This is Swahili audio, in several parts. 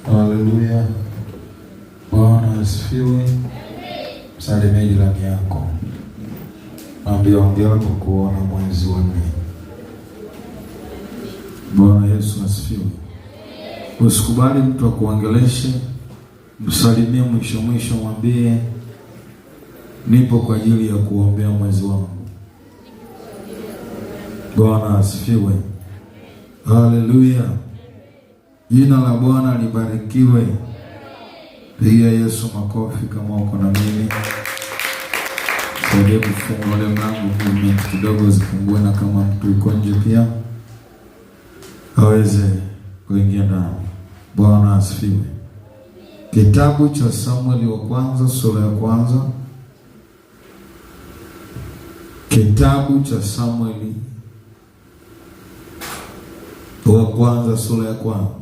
Haleluya. Bwana asifiwe. Msalimie jirani yako. Mwambie hongera kwa kuona mwezi wa nne. Bwana Yesu asifiwe. Usikubali mtu akuongeleshe. Msalimie mwisho, mwambie nipo kwa ajili ya kuombea mwezi wangu. Bwana asifiwe. Haleluya. Jina la Bwana libarikiwe. Pigia Yesu makofi kama uko na mimi. Sasa kufungua ule mlango kidogo zifungue, na kama mtu yuko nje pia aweze kuingia ndani. Bwana asifiwe. Kitabu cha Samueli wa kwanza sura ya kwanza. Kitabu cha Samueli wa kwanza sura ya kwanza.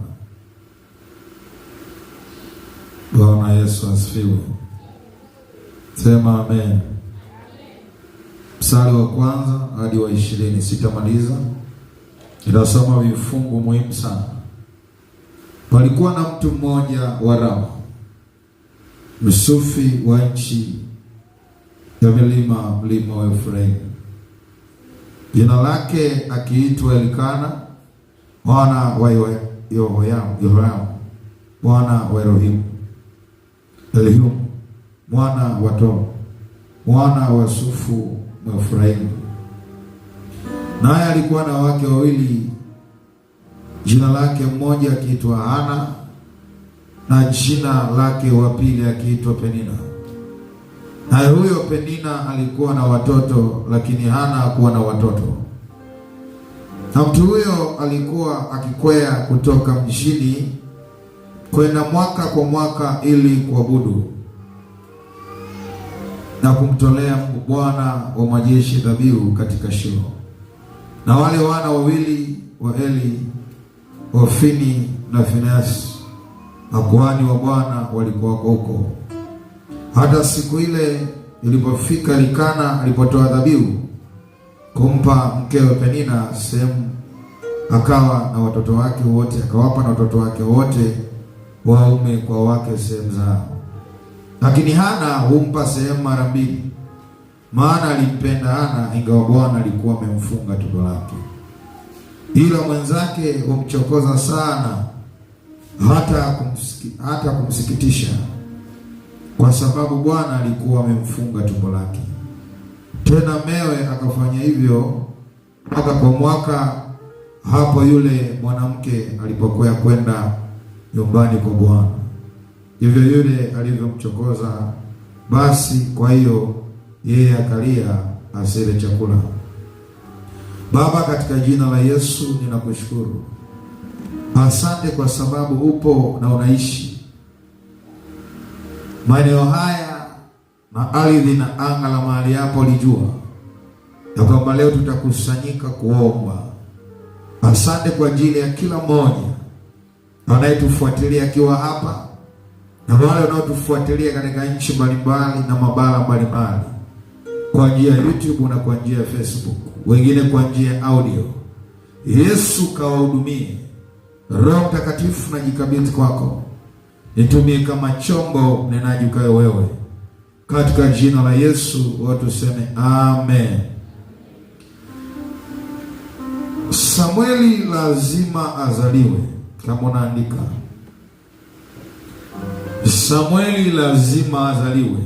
Bwana Yesu asifiwe. Sema amen. Mstari wa kwanza hadi wa 20, sitamaliza. Inasoma vifungu muhimu sana. Palikuwa na mtu mmoja wa Rama, msufi wa nchi ya mlima wa Efraimu. Jina lake akiitwa Elikana mwana wa Yehoramu mwana wa Elihu mwana wa Tobu mwana wa Sufu Mwefraimu. Naye alikuwa na wake wawili, jina lake mmoja akiitwa Hana na jina lake wa pili akiitwa Penina. Naye huyo Penina alikuwa na watoto, lakini Hana hakuwa na watoto. Na mtu huyo alikuwa akikwea kutoka mjini kwenda mwaka kwa mwaka ili kuabudu na kumtolea Bwana wa majeshi dhabihu katika Shilo. Na wale wana wawili wa Eli, Hofni na Finehasi, makuhani wa Bwana, walikuwa huko. Hata siku ile ilipofika, Elikana alipotoa dhabihu kumpa mkewe Penina sehemu, akawa na watoto wake wote, akawapa na watoto wake wote waume kwa wake sehemu zao. Lakini Hana humpa sehemu mara mbili, maana alimpenda Hana, ingawa Bwana alikuwa amemfunga tumbo lake. Ila mwenzake humchokoza sana, hata kumsikitisha, kwa sababu Bwana alikuwa amemfunga tumbo lake. Tena mewe akafanya hivyo mwaka kwa mwaka, hapo yule mwanamke alipokuwa kwenda nyumbani kwa Bwana. Hivyo yule alivyomchokoza, basi kwa hiyo yeye akalia asile chakula. Baba, katika jina la Yesu ninakushukuru. Asante kwa sababu upo na unaishi maeneo haya na ardhi na anga la mahali hapo. Lijua ya kwamba leo tutakusanyika kuomba. Asante kwa ajili ya kila mmoja anayetufuatilia akiwa hapa, na wale wanaotufuatilia katika nchi mbalimbali na mabara mbalimbali, kwa njia ya YouTube na kwa njia ya Facebook, wengine kwa njia ya audio. Yesu kawahudumie. Roho Mtakatifu najikabidhi kwako, nitumie kama chombo nenaji ukawe wewe, katika jina la Yesu watu tuseme amen. Samueli lazima azaliwe. Kama unaandika, Samueli lazima azaliwe.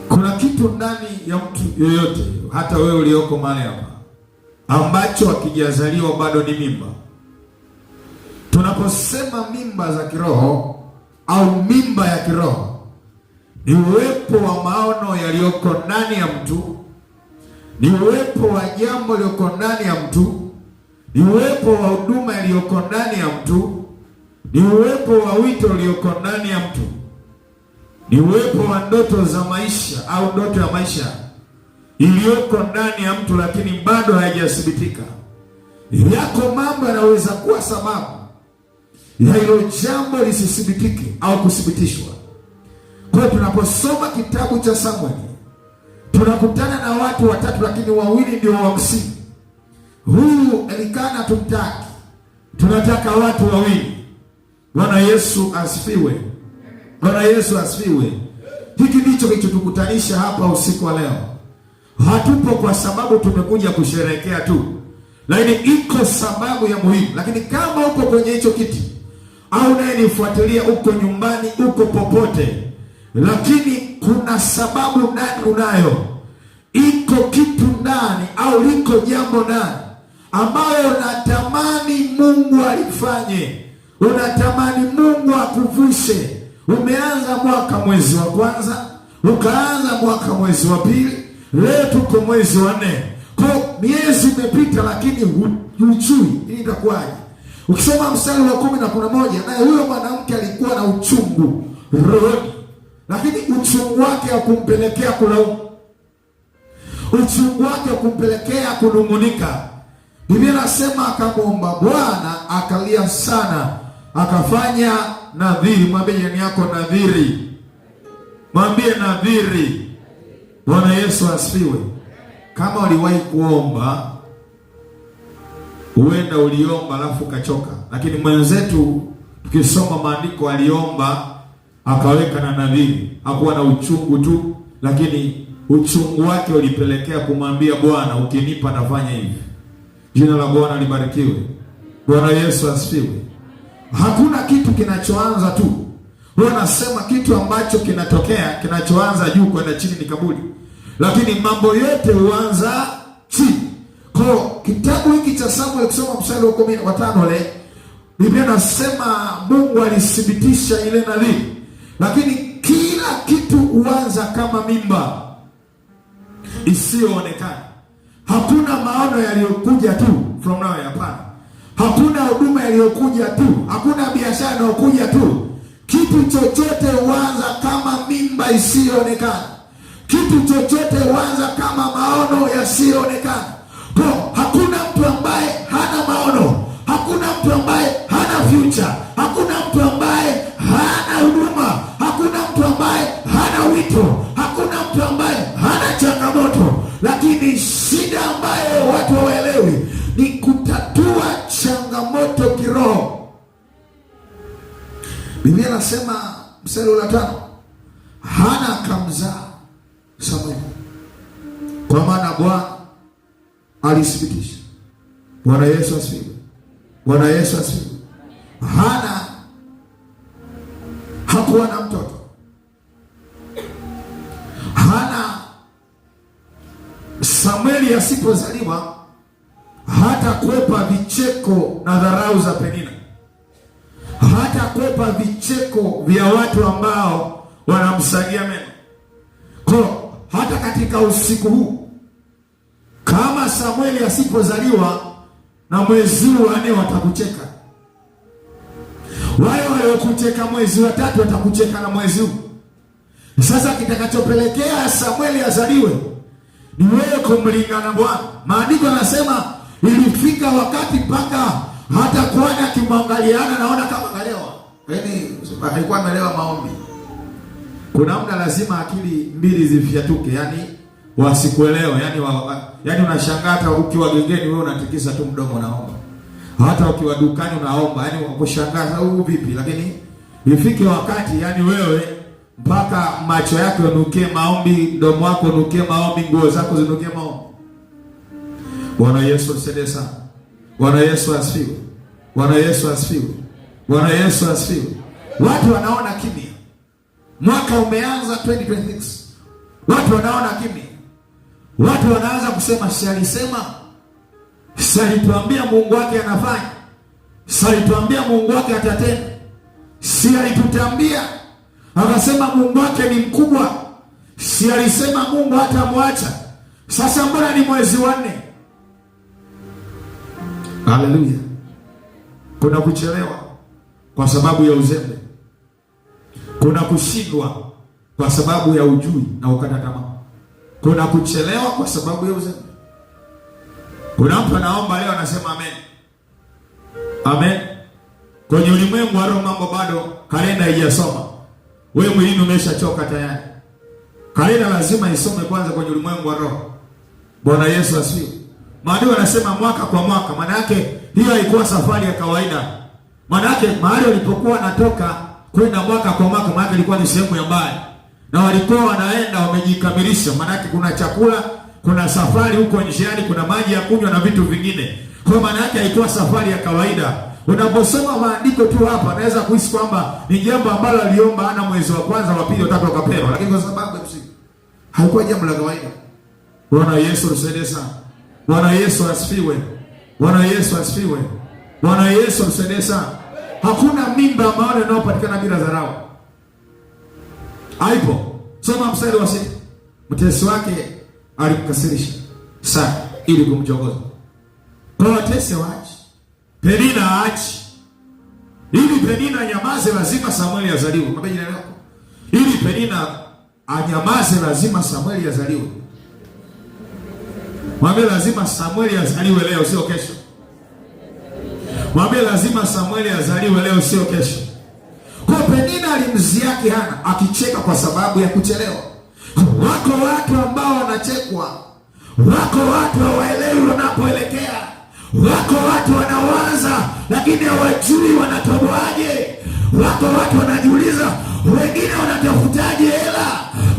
Kuna kitu ndani ya mtu yoyote, hata wewe ulioko mahali hapa, ambacho hakijazaliwa bado ni mimba. Tunaposema mimba za kiroho au mimba ya kiroho, ni uwepo wa maono yaliyoko ndani ya mtu, ni uwepo wa jambo lililoko ndani ya mtu, ni uwepo wa huduma iliyoko ndani ya mtu, ni uwepo wa wito ulioko ndani ya mtu, ni uwepo wa ndoto za maisha au ndoto ya maisha iliyoko ndani ya mtu, lakini bado haijathibitika. Yako mambo yanaweza kuwa sababu ya hilo jambo lisithibitike au kuthibitishwa. Kwa hiyo tunaposoma kitabu cha Samueli tunakutana na watu watatu, lakini wawili ndio wa msingi. Huyu Elikana tumtaki, tunataka watu wawili. Bwana Yesu asifiwe. Bwana Yesu asifiwe. Hiki ndicho kilichotukutanisha hapa usiku wa leo. Hatupo kwa sababu tumekuja kusherehekea tu, lakini iko sababu ya muhimu. Lakini kama uko kwenye hicho kiti au naye nifuatilia, uko nyumbani, uko popote, lakini kuna sababu ndani unayo, iko kitu ndani au liko jambo ndani ambayo unatamani Mungu alifanye, unatamani Mungu akuvushe. Umeanza mwaka mwezi wa kwanza, ukaanza mwaka mwezi wa pili, leo tuko mwezi wa 4. Kwa miezi imepita, lakini hujui hii itakuwaje. Ukisoma mstari wa 10 naye huyo mwanamke alikuwa na uchungu rohoni, lakini uchungu wake hakumpelekea kulaumu, uchungu wake hakumpelekea kunung'unika. Biblia inasema akamwomba Bwana, akalia sana, akafanya nadhiri. Mwambie jirani yako nadhiri. Mwambie nadhiri. Bwana Yesu asifiwe. Kama uliwahi kuomba, huenda uliomba alafu ukachoka, lakini mwenzetu tukisoma maandiko aliomba akaweka na nadhiri. Hakuwa na uchungu tu, lakini uchungu wake ulipelekea kumwambia Bwana, ukinipa nafanya hivi. Jina la Bwana libarikiwe. Bwana Yesu asifiwe. Hakuna kitu kinachoanza tu. Bwana anasema kitu ambacho kinatokea, kinachoanza juu kwenda chini ni kaburi, lakini mambo yote huanza chini. Kwa kitabu hiki cha Samuel, kusoma mstari wa 15 le, Biblia inasema Mungu alithibitisha ile nadhiri, lakini kila kitu huanza kama mimba isiyoonekana. Hakuna maono yaliyokuja tu from now, hapana. Hakuna huduma yaliyokuja tu, hakuna biashara inayokuja tu. Kitu chochote huanza kama mimba isiyoonekana. Kitu chochote huanza kama maono yasiyoonekana. Kwa hakuna mtu ambaye hana maono, hakuna mtu ambaye hana future, hakuna mtu ambaye hana huduma, hakuna mtu ambaye hana wito, hakuna mtu ambaye hana changamoto. Lakini shida ambayo watu hawaelewi ni kutatua changamoto kiroho. Biblia inasema mstari wa 5, Hana akamzaa Samueli, kwa maana Bwana alithibitisha. Bwana Yesu asifiwe. Bwana Yesu asifiwe. Hana hakuwa na mtoto. Hana, Samueli asipozaliwa hata kwepa vicheko na dharau za Penina, hata kwepa vicheko vya watu ambao wanamsagia meno. Kwa hata katika usiku huu, kama Samueli asipozaliwa na mwezi wa 4 watakucheka. Wale waliokucheka mwezi wa 3 watakucheka na mwezi huu. Sasa kitakachopelekea Samueli azaliwe ni wewe kumlingana Bwana. Maandiko yanasema ilifika wakati mpaka hata kuhani akimwangaliana naona kama kalewa. Yaani alikuwa amelewa maombi. Kuna muda lazima akili mbili zifyatuke, yani wasikuelewe, yani unashangaa hata ukiwa gengeni wewe unatikisa tu mdomo naomba. Hata ukiwa dukani unaomba, yani wakushangaa huu vipi, lakini ifike wakati yani wewe mpaka macho yako yanukie maombi, mdomo wako unukie maombi, nguo zako zinukie maombi. Bwana Yesu asifiwe sana. Bwana Yesu asifiwe. Bwana Yesu asifiwe. Bwana Yesu asifiwe. Watu wanaona kimya. Mwaka umeanza 2026. Watu wanaona kimya. Watu wanaanza kusema si alisema, si alituambia Mungu wake anafanya, si alituambia Mungu wake atatenda, si alitutambia akasema Mungu wake ni mkubwa, si alisema Mungu hatamwacha. Sasa mbona ni mwezi wa 4? Haleluya. Kuna kuchelewa kwa sababu ya uzembe. Kuna kushindwa kwa sababu ya ujui na ukata tamaa. Kuna kuchelewa kwa sababu ya uzembe. Kuna mtu anaomba leo anasema amen. Amen. Kwenye ulimwengu wa roho mambo bado kalenda haijasoma. Wewe mwilini umeshachoka tayari. Kalenda lazima isome kwanza kwenye ulimwengu wa roho. Bwana Yesu asifiwe. Maandiko yanasema mwaka kwa mwaka. Maana yake hiyo haikuwa safari ya kawaida. Maana yake mahali walipokuwa wanatoka kwenda mwaka kwa mwaka, maana ilikuwa ni sehemu ya mbali. Na walikuwa wanaenda wamejikamilisha. Maana yake kuna chakula, kuna safari huko njiani, kuna maji ya kunywa na vitu vingine. Kwa maana yake haikuwa safari ya kawaida. Unaposoma maandiko tu hapa naweza kuhisi kwamba ni jambo ambalo aliomba ana mwezi wa kwanza, wa pili, wa tatu akapewa. Lakini kwa sababu haikuwa jambo la kawaida. Bwana Yesu tusaidie sana. Bwana Yesu asifiwe. Bwana Yesu asifiwe. Bwana Yesu tusaidie sana. Hakuna mimba ambayo inayopatikana bila dharau. Haipo. Soma mstari wa 6. Mtesi wake alimkasirisha sana ili kumchokoza. Kwa watesi waache. Penina aache. Ili Penina anyamaze lazima Samueli azaliwe. Mwambie jina lako. Ili Penina anyamaze lazima Samueli azaliwe. Mwambie lazima Samueli azaliwe leo sio kesho. Mwambie lazima Samueli azaliwe leo sio kesho. Kwa Penina alimziaki Hana akicheka kwa sababu ya kuchelewa. Wako watu ambao wanachekwa. Wako watu hawaelewi wanapoelekea. Wako watu wanawaza lakini hawajui wanatoboaje. Wako watu wanajiuliza wengine wanatafutaje hela.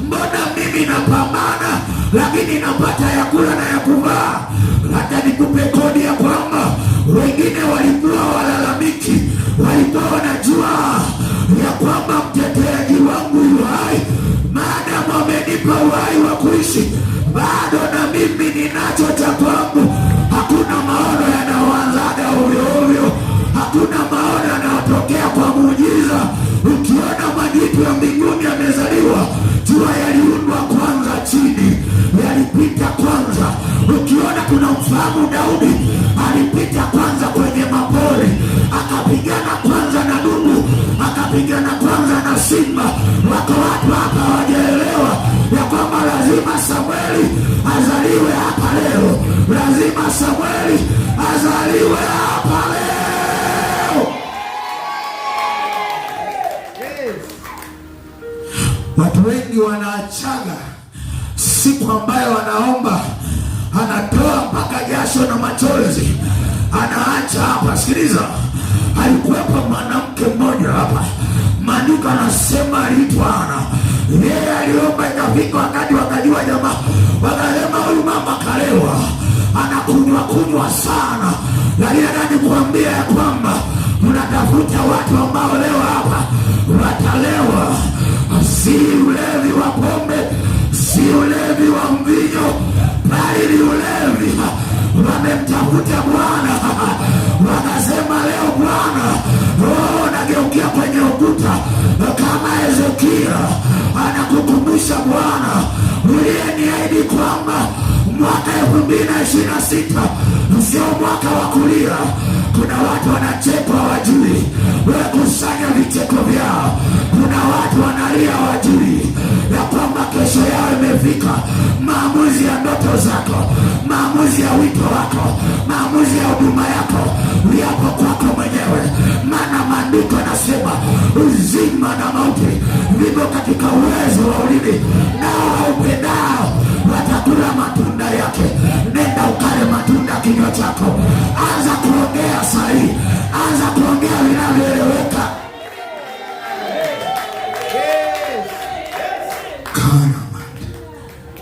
Mbona mimi napambana lakini napata ya kula na ya kuvaa. Hata nikupe kodi ya kwamba wengine walikuwa walalamiki, walikuwa wanajua ya kwamba mteteaji wangu yu hai. Maadamu amenipa uhai wa kuishi, bado na mimi ninacho cha kwangu. Hakuna maono yanayoanzaga ovyo ovyo. Hakuna maono yanayotokea kwa muujiza. Ukiona majitu ya mbinguni yamezaliwa, jua yaliundwa kwanza chini, yalipita kwanza. Ukiona tunamfahamu Daudi, alipita kwanza kwenye mapori, akapigana kwanza na dubu, akapigana kwanza na simba. Wako watu hapa hawajaelewa ya kwamba lazima Samueli azaliwe hapa leo. Lazima Samueli azaliwe hapa leo. Watu wengi wanaachaga siku ambayo wanaomba, anatoa mpaka jasho na machozi, anaacha hapa. Sikiliza, alikuwepo mwanamke mmoja hapa, maandiko anasema aliitwa Hana. Yeye aliomba, ikafika wakati wakajua jamaa, wakasema huyu mama kalewa, anakunywa sana. Lakini nataka kuambia ya kwamba unatafuta watu ambao leo hapa watalewa. Si ulevi wa pombe, si ulevi wa mvinyo, bali ni ulevi. Wamemtafuta Bwana, wakasema leo Bwana, nageukia kwenye ukuta kama Hezekia. Anakukumbusha Bwana, uliyeniahidi kwamba mwaka 2026 sio mwaka wa kulia. Kuna watu wanachekwa wajui, wewe kusanya vicheko vyao. Kuna watu wanalia wajui ya kwamba kesho yao imefika. Maamuzi ya ndoto zako, maamuzi ya wito wako, maamuzi ya huduma yako yapo kwako mwenyewe. Maana maandiko yanasema uzima na mauti vipo katika uwezo wa ulimi, nao waupendao watakula matunda yake. Nenda ukale matunda kinywa chako. Anza kuongea sahihi, anza kuongea vinavyoeleweka.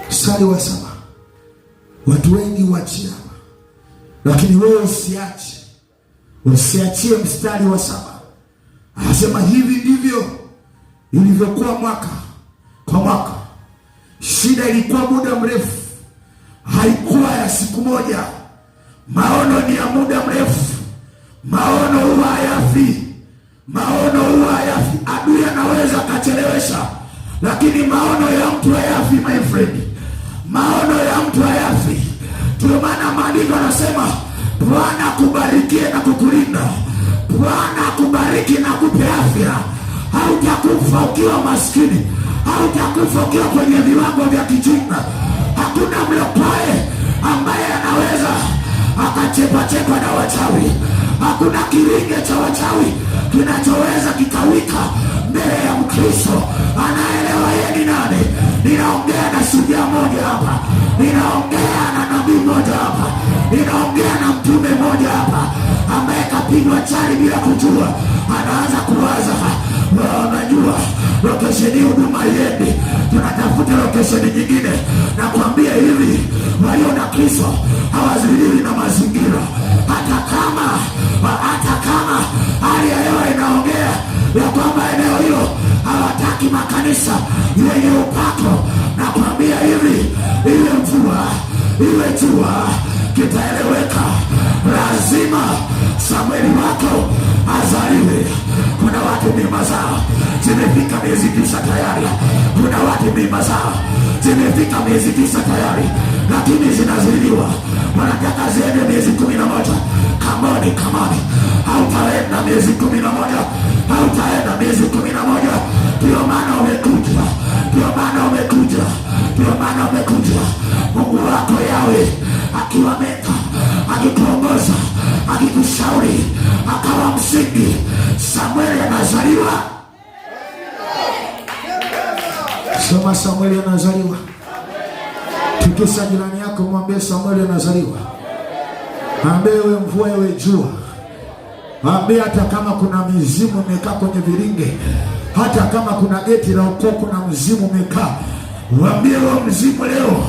Mstari wa 7. Watu wengi huachia, lakini wewe usiache. Usiachie mstari wa 7. Anasema hivi ndivyo ilivyokuwa mwaka kwa mwaka. Shida ilikuwa muda mrefu, haikuwa ya siku moja. Maono ni ya muda mrefu. Maono huwa hayafi. Maono huwa hayafi. Adui anaweza akachelewesha, lakini maono ya mtu hayafi, my friend. Maono ya mtu hayafi. Ndio maana maandiko yanasema Bwana akubarikie na kukulinda. Bwana akubariki na kupe afya. Hautakufa ukiwa maskini. Hautakufa ukiwa kwenye viwango vya kijinga. Hakuna mlopae ambaye anaweza akachepa na wachawi, Hakuna kiringe cha wachawi kinachoweza kikawika mbele ya Mkristo anaelewa yeye ni nani. Ninaongea na shujaa moja hapa, ninaongea na nabii moja hapa, ninaongea na mtume moja hapa ambaye kapigwa chali bila kujua. Anaanza kuwaza, unajua lokesheni huduma yendi, tunatafuta lokesheni nyingine. Na kuambia hivi, walio na Kristo hawaziliwi na mazingira. Hata kama hali ya hewa inaongea ya kwamba eneo hilo hawataki makanisa yenye upako, na kuambia hivi, iwe mvua iwe jua, kitaeleweka. Lazima Samueli wako azaliwe. Kuna watu mimba zao zimefika miezi 9 tayari. Kuna watu mimba zao zimefika miezi 9 tayari, lakini zinaziliwa. Wanataka ziende miezi 11. Kamoni, hautaenda miezi 11, hautaenda miezi 11. Ndio maana umekuja. Mungu wako Yawe akiwa Meka, akikuongoza, akikushauri, akawa msingi. Samueli anazaliwa. Sema Samueli anazaliwa. Tikisa jirani yako, mwambie Samueli anazaliwa. Mwambie wewe mvua wewe jua. Mwambie hata kama kuna mizimu imekaa kwenye viringe, hata kama kuna geti la ukoko na mzimu umekaa, mwambie wewe mzimu leo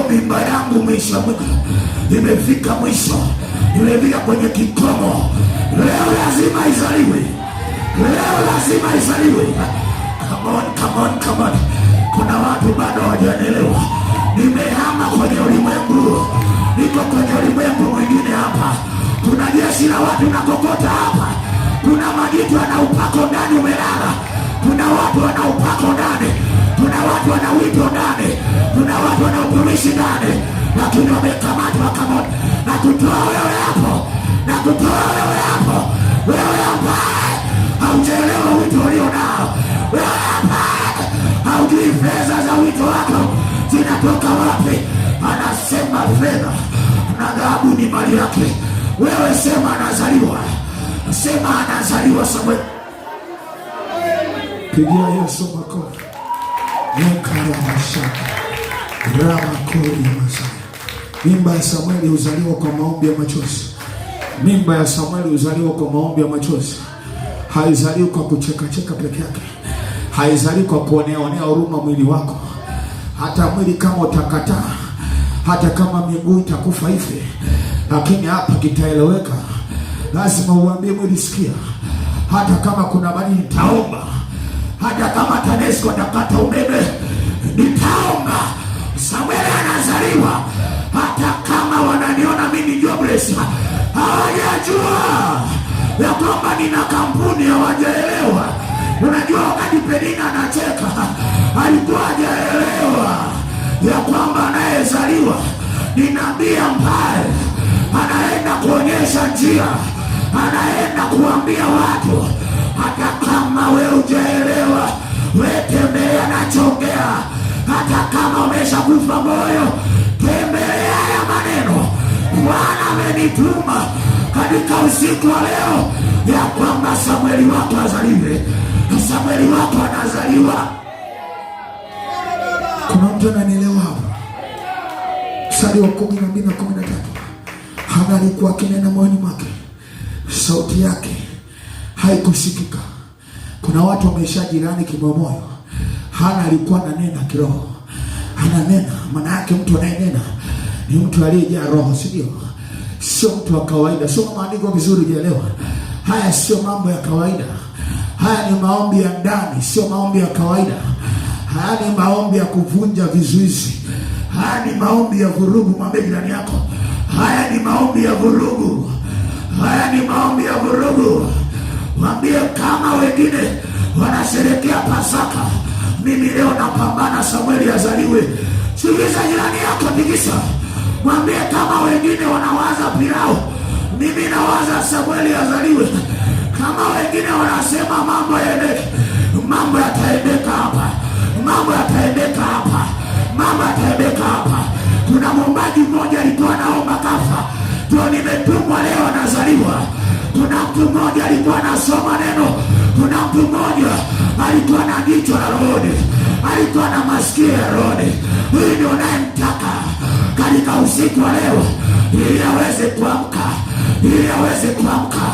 mimba yangu imefika mwisho, imefika kwenye kikomo. Leo lazima izaliwe. Come on. Kuna watu bado hawajanielewa. Nimehama kwenye ulimwengu, niko kwenye ulimwengu mwingine hapa. Kuna jeshi la watu na kokota hapa. Kuna majitu wana upako ndani umelala. Kuna watu wana upako ndani. Kuna watu wana wito ndani. Kuna watu wana utumishi ndani, lakini wamekamatwa. Na kutoa wewe hapo. Wewe ambaye haujaelewa wito ulio nao. Wewe ambaye haujui fedha za wito wako zinatoka wapi. Anasema fedha na dhahabu ni mali yake. Wewe sema anazaliwa. Samuel. Pigia Yesu makofi. Mimba ya Samueli huzaliwa kwa maombi ya machozi. Haizaliwi kwa kucheka peke yake. Haizaliwi kwa kuonea huruma mwili wako. Hata mwili kama utakataa, hata kama miguu itakufa ife, lakini hapa kitaeleweka. Lazima uambie mwili, sikia, hata kama kuna baridi nitaomba. Hata kama TANESCO atakata umeme nitaomba. Samueli anazaliwa. Hata kama wananiona mimi jobless, hawajajua ya kwamba nina kampuni, hawajaelewa. Unajua wakati Penina anacheka, alikuwa hajaelewa ya kwamba anayezaliwa ni nabii ambaye anaenda kuonyesha njia, anaenda kuambia watu. Hata kama wewe hujaelewa, wewe tembea na chongea. Hata kama umeshakufa moyo, tembelea haya maneno. Bwana amenituma katika usiku wa leo ya kwamba Samueli wako azaliwe. Samueli wako anazaliwa. Kuna mtu ananielewa hapo? Mstari wa 12 na 13. Hana alikuwa akinena moyoni mwake, sauti yake haikusikika. Kuna watu wameshajirani kimoyomoyo. Hana alikuwa ananena kiroho. Ananena, maana yake mtu anayenena ni mtu aliyejaa roho, sio mtu wa kawaida. Sio maandiko vizuri, jielewa. Haya sio mambo ya kawaida. Haya ni maombi ya ndani, sio maombi ya kawaida. Haya ni maombi ya kuvunja vizuizi. Haya ni maombi ya vurugu. Mwambie jirani yako, haya ni maombi ya vurugu. Mwambie kama wengine wanasherehekea Pasaka, mimi leo napambana Samueli azaliwe. Sikiliza jirani yako, tikisa. Mwambie kama wengine wanawaza pilau, mimi nawaza Samueli azaliwe. Kama wengine wanasema mambo yataendeka hapa. Kuna mwombaji mmoja alikuwa anaomba kafa. Ndio nimetumwa leo anazaliwa. mtu mmoja alikuwa anasoma neno. Kuna mtu mmoja alikuwa na jicho la rohoni, alikuwa na masikio ya rohoni. Huyu ndio unayemtaka katika usiku wa leo, ili aweze kuamka, ili aweze kuamka,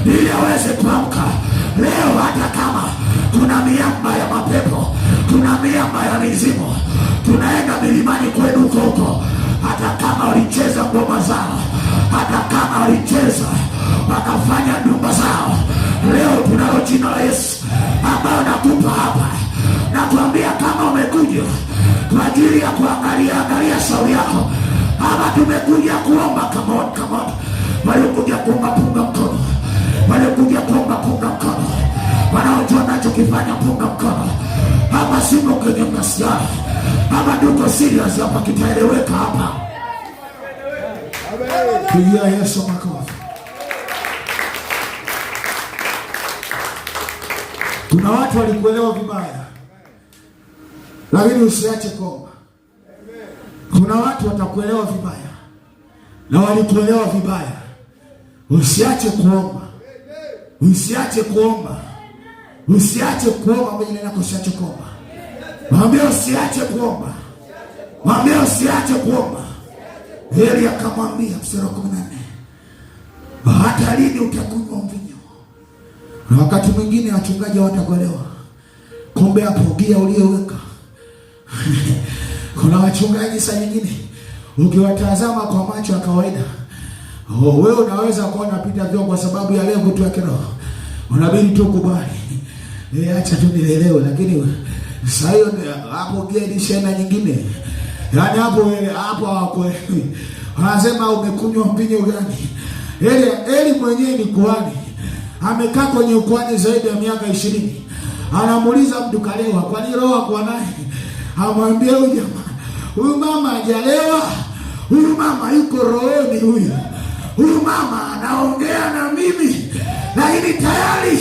ili aweze kuamka leo. Hata kama kuna miamba ya mapepo, kuna miamba ya mizimu, tunaenda milimani kwenu huko. Hata kama walicheza ngoma zao, hata kama walicheza wakafanya nyumba zao, leo tunalo jina la Yesu ambayo nakupa hapa. Natuambia kama umekuja kwa ajili ya kuangalia shauri yako, ama tumekuja kuomba. Come on, come on. Walikuja kuomba, punga mkono. Walikuja kuomba, punga mkono. Wanaojua nachokifanya, punga mkono. Hapa simo kwenye masiara, hapa tuko serious, hapa kitaeleweka hapa. Pigia Yesu makofi. Kuna watu walikuelewa vibaya, lakini usiache kuomba. Kuna watu watakuelewa vibaya na walikuelewa vibaya. Usiache kuomba. Usiache kuomba. Usiache kuomba. Mbele yako usiache kuomba. Mwambie usiache kuomba. Mwambie usiache kuomba. Elia akamwambia mstari wa 14, hata lini utakunywa mvinyo? Na wakati mwingine wachungaji watakuelewa. Kumbe hapo gia ulioweka. Kuna wachungaji saa nyingine ukiwatazama kwa macho ya kawaida, wewe unaweza kuona pita vyo kwa sababu ya level tu ya kiroho. Unabidi tu kubali. Acha tu nielewe, lakini sasa hiyo hapo gia ilishena nyingine. Yaani hapo hawakuelewi. Wanasema umekunywa mpinyo gani? Eli mwenyewe ni kuhani. Amekaa kwenye ukuhani zaidi ya miaka 20. Anamuuliza mtu kalewa, kwa nini roho kwa naye? Amwambia huyu jamaa, huyu mama hajalewa. Huyu mama yuko rohoni huyu. Huyu mama anaongea na mimi, lakini tayari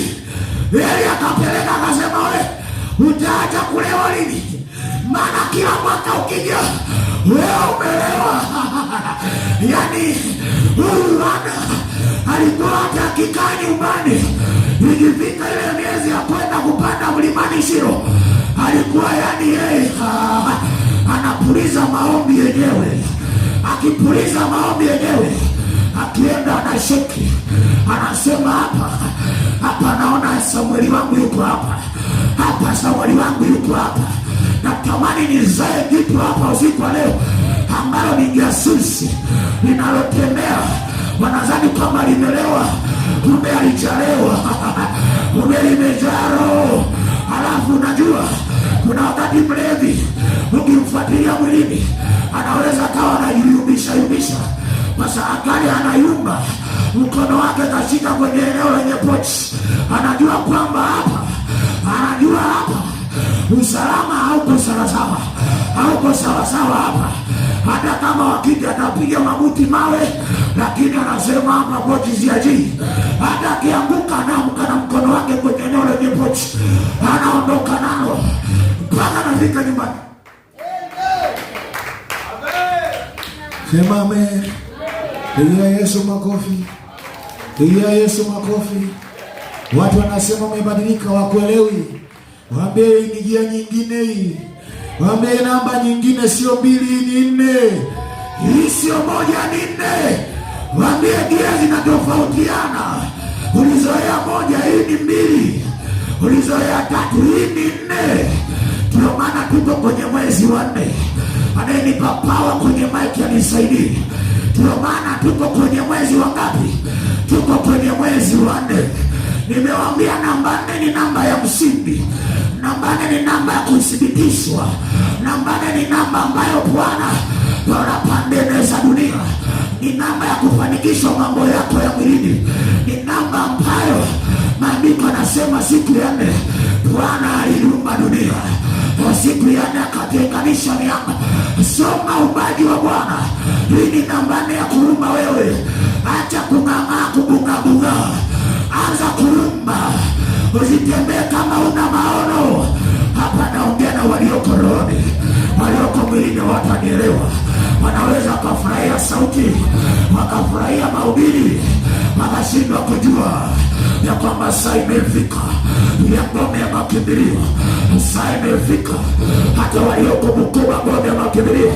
Eli akapeleka akasema, wewe utaacha kulewa lini? Maana kila mwaka ukija wewe umelewa. Yaani huyu bwana alikuwa hata akikaa nyumbani, ikifika ile miezi ya kwenda kupanda mlimani Shiro, alikuwa yani yeye anapuliza maombi yenyewe. Akipuliza maombi yenyewe, akienda anasheki, anasema hapa naona Samueli wangu yuko hapa. Hapa Samueli wangu yuko hapa. Natamani nizae kitu hapa usiku wa leo ambalo ni jasusi linalotembea. Wanazani kama limelewa, kumbe alichalewa. Kumbe limejaa roho. Alafu unajua kuna wakati mlevi ukimfuatilia mwilini anaweza kawa anayumbisha. Masa akali anayumba, mkono wake kashika kwenye eneo lenye pochi. Anajua kwamba hapa usalama hauko sawasawa. Hauko sawasawa hapa. Hata kama wakija atapiga mabuti mawe, lakini anasema hapa pochi ziaji. Hata akianguka anaamka na mkono wake kwenye eneo lenye pochi. Anaondoka nalo mpaka anafika nyumbani. Sema amen. Pigia Yesu makofi. Pigia Yesu makofi. Watu wanasema umebadilika, wakuelewi. Waambie ni njia nyingine hii. Waambie namba nyingine sio 2, ni 4. Hii sio 1, ni 4. Waambie njia zinatofautiana. Ulizoea 1, hii ni 2. Ulizoea 3, hii ni 4. Ndio maana tuko kwenye mwezi wa 4. Anayenipa power kwenye mic anisaidie. Ndio maana tuko kwenye mwezi wa ngapi? Tuko kwenye mwezi wa 4. Nimewaambia namba 4 ni namba ya msingi. Namba 4 ni namba ya kuthibitishwa. Namba 4 ni namba ambayo Bwana anapandeneza dunia. Ni namba ya kufanikisha mambo yako ya mwilini. Ni namba ambayo maandiko yanasema siku ya 4 Bwana aliumba dunia. Kwa siku ya 4 akatenganisha mianga. Soma uumbaji wa Bwana. Hii ni namba 4 ya kuumba wewe. Acha kung'ang'aa kubunga. Anza kuumba. Usitembee kama una maono. Hapa naongea na walioko rohoni. Walioko mwilini watanielewa. Wanaweza kufurahia sauti, wakafurahia mahubiri, wakashindwa kujua ya kwamba saa imefika ya ngome ya makimbilio. Saa imefika hata walioko Bukoba ngome ya makimbilio,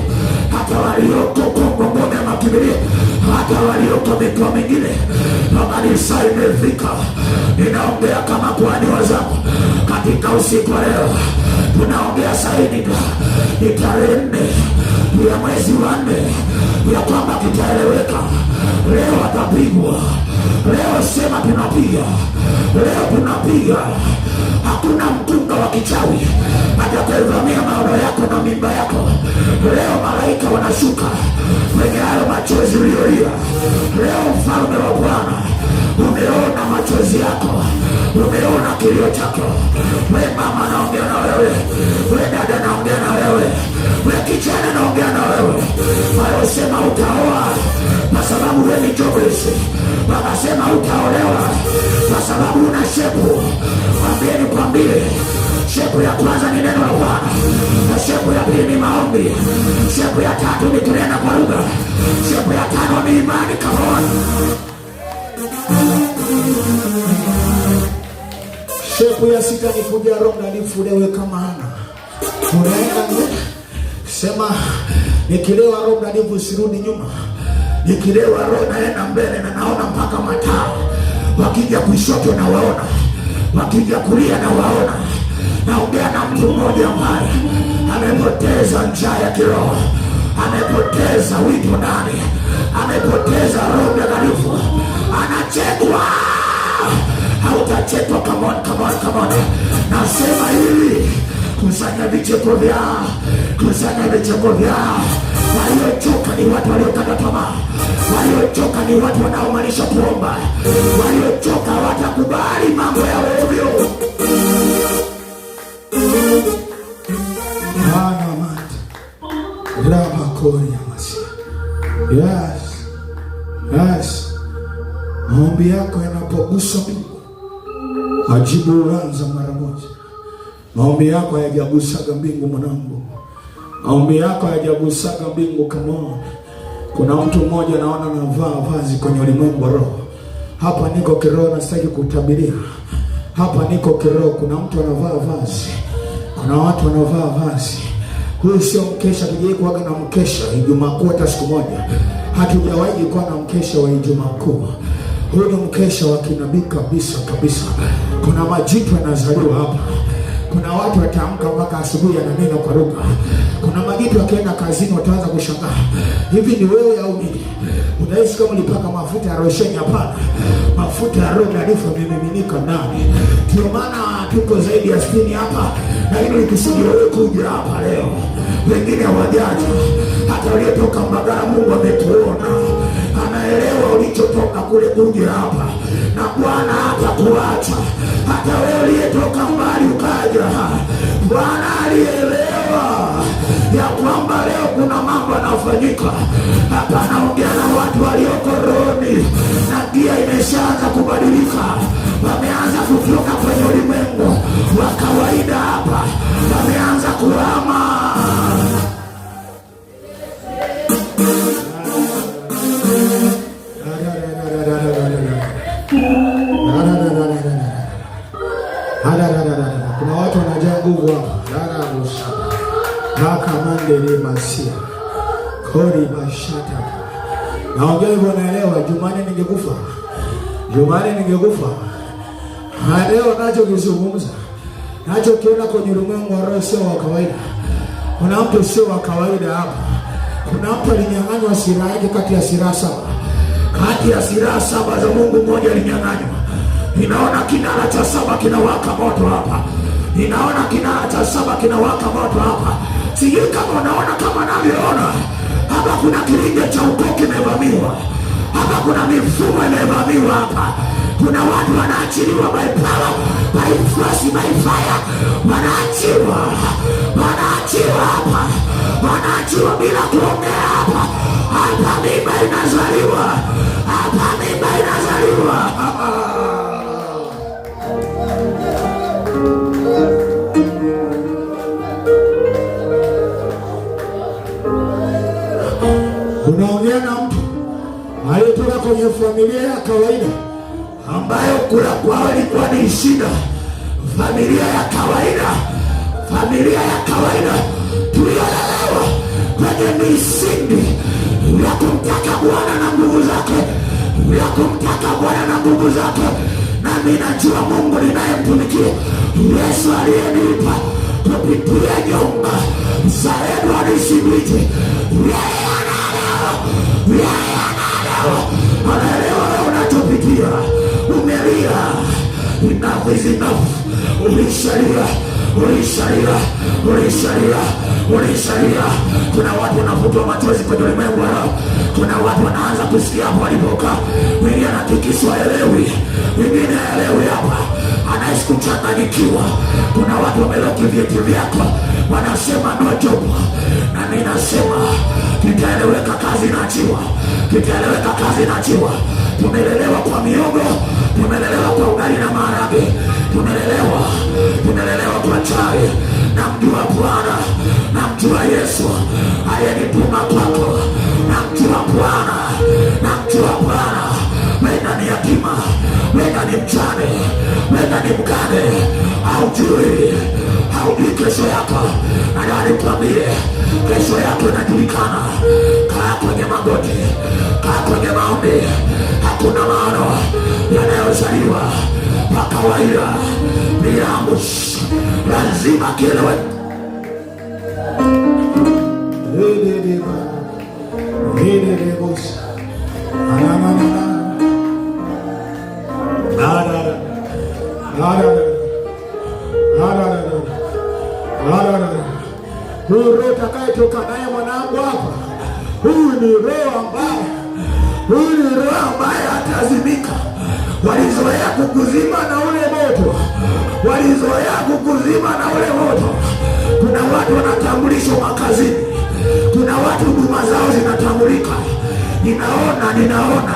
hata walioko Kongo ngome ya makimbilio, hata walioko mikoa mingine. Baba, saa imefika. Ninaongea kama kuhani wa zamu katika usiku wa leo. Tunaongea saa ni tarehe 4 ya mwezi wa 4 ya kwamba kitaeleweka. Leo atapigwa. Leo sema tunapiga. Leo tunapiga. Hakuna mkunga wa kichawi atakayevamia maono yako na mimba yako. Leo malaika wanashuka kwenye hayo machozi uliyolia. Leo mfalme wa Bwana, umeona machozi yako, umeona kilio chako. We mama, naongea na wewe. We dada, naongea na wewe. We kijana, naongea na wewe. Waliosema utaoa kwa sababu we ni jobless, wakasema utaolewa kwa sababu una shepu. Kwambie shepu ya kwanza ni neno la Bwana, na shepu ya pili ni maombi, shepu ya tatu ni kunena kwa lugha, shepu ya tano ni imani. Come on. Shepu ya sita ni kuja Roho Mtakatifu lewe kama Hana. Unaenda sema, nikilewa Roho Mtakatifu sirudi nyuma. Nikilewa Roho naenda mbele na naona mpaka mataa. Wakija kushoto na waona, wakija kulia na waona. Naongea na mtu mmoja ambaye amepoteza njaa ya kiroho, amepoteza wito ndani, amepoteza Roho Mtakatifu, anachekwa. Hautachekwa. Come on. Nasema hivi, kusanya vicheko vyao, kusanya vicheko vyao. Waliochoka ni watu waliokata tamaa. Waliochoka ni watu wanaomaanisha kuomba. Waliochoka watakubali mambo ya ovyo. Yes. Maombi yako yanapogusa mbingu, ajibu uanza mara moja. Maombi yako hayajagusaga mbingu mwanangu. Maombi yako hayajagusaga mbingu. Come on. Kuna mtu mmoja naona anavaa vazi kwenye ulimwengu wa roho. Hapa niko kiroho, nasitaki kutabiria. Hapa niko kiroho, kuna mtu anavaa vazi. Kuna watu wanavaa vazi. Huyu sio mkesha, tujai kuwaga na mkesha Ijumaa Kuu hata siku moja. Hatujawahi kuwa na mkesha wa Ijumaa Kuu. Huyu ni mkesha wa kinabii kabisa. Kuna majitu yanazaliwa hapa. Kuna watu wataamka mpaka asubuhi yananena kwa lugha. Kuna majitu wakienda kazini wataanza kushangaa. Hivi ni wewe au mimi? Unahisi kama ulipaka mafuta ya rosheni? Hapana. Mafuta ya Roho Mtakatifu yamemiminika ndani. Ndio maana tuko zaidi ya 60 hapa. Lakini ukisudi wewe kuja hapa leo, wengine hawajaja. Hata waliotoka Mbagala, Mungu ametuona. Anaelewa ulichotoka kule kuja hapa. Na Bwana hatakuacha. Hata wewe uliyetoka mbali ukaja, Bwana alielewa ya kwamba leo kuna mambo yanafanyika. Hapa naongea na watu walioko rohoni, na gia imeshaanza kubadilika. Wameanza kutoka kwenye ulimwengu wa kawaida hapa, wameanza kuhama. Kuna watu wanajaa nguvu hapa. Masia kori mashata. Naongea hivyo, naelewa. Jumane ningekufa. Leo nacho kizungumza, nacho kiona kwenye ulimwengu wa roho sio wa kawaida. Kuna mtu sio wa kawaida hapa. Kuna mtu alinyang'anywa silaha yake kati ya silaha 7. Kati ya silaha 7 za Mungu, moja alinyang'anywa. Ninaona kinara cha 7 kinawaka moto hapa. Ninaona kinara cha 7 kinawaka moto hapa. Sijui kama unaona kama navyoona. Hapa kuna kilinge cha ukoo kimevamiwa. Hapa kuna mifumo imevamiwa hapa. Kuna watu wanaachiliwa by power, by force, by fire. Wanaachiwa hapa. Wanaachiwa bila kuongea hapa. Hapa mimba inazaliwa. Unaongea na mtu aliyetoka kwenye familia ya kawaida, ambayo kula kwao ilikuwa ni shida, familia ya kawaida tuliolelewa kwenye misingi ya kumtaka Bwana na nguvu zake, nami najua Mungu ninayemtumikia, Yesu aliyenipa kupitia nyonga za Edward Sibiti, yeye anaelewa unachopitia. Umelia, enough is enough. Ulishalia. Kuna watu wanavutwa machozi kwenye ulimwengu leo. Kuna watu wanaanza kusikia hapo walipokaa. Wengine anatikiswa elewi, wengine elewi hapa, anaishi kuchanganyikiwa. Kuna watu wameloki vyeti vyako, wanasema no job, na mimi nasema kitaeleweka, kazi inaachiwa. Tumelelewa kwa miogo, tumelelewa kwa ugali na maharage, tumelelewa kwa chai. Namjua Bwana, namjua Yesu aliyenituma kwako. Namjua Bwana. Wenda ni yatima, wenda ni mjane, wenda ni mgane, haujui kesho yako. Ananikwambie kesho yako inajulikana. Kaa kwenye magoti, kaa kwenye maombi. Hakuna maono yanayozaliwa kwa kawaida, bila ambush, lazima kielewe. Huyu roho atakayetoka naye mwanangu hapa, huyu ni roho ambaye atazimika. Walizoea kukuzima na ule moto. Kuna watu wanatambulishwa makazini, kuna watu huduma zao zinatambulika.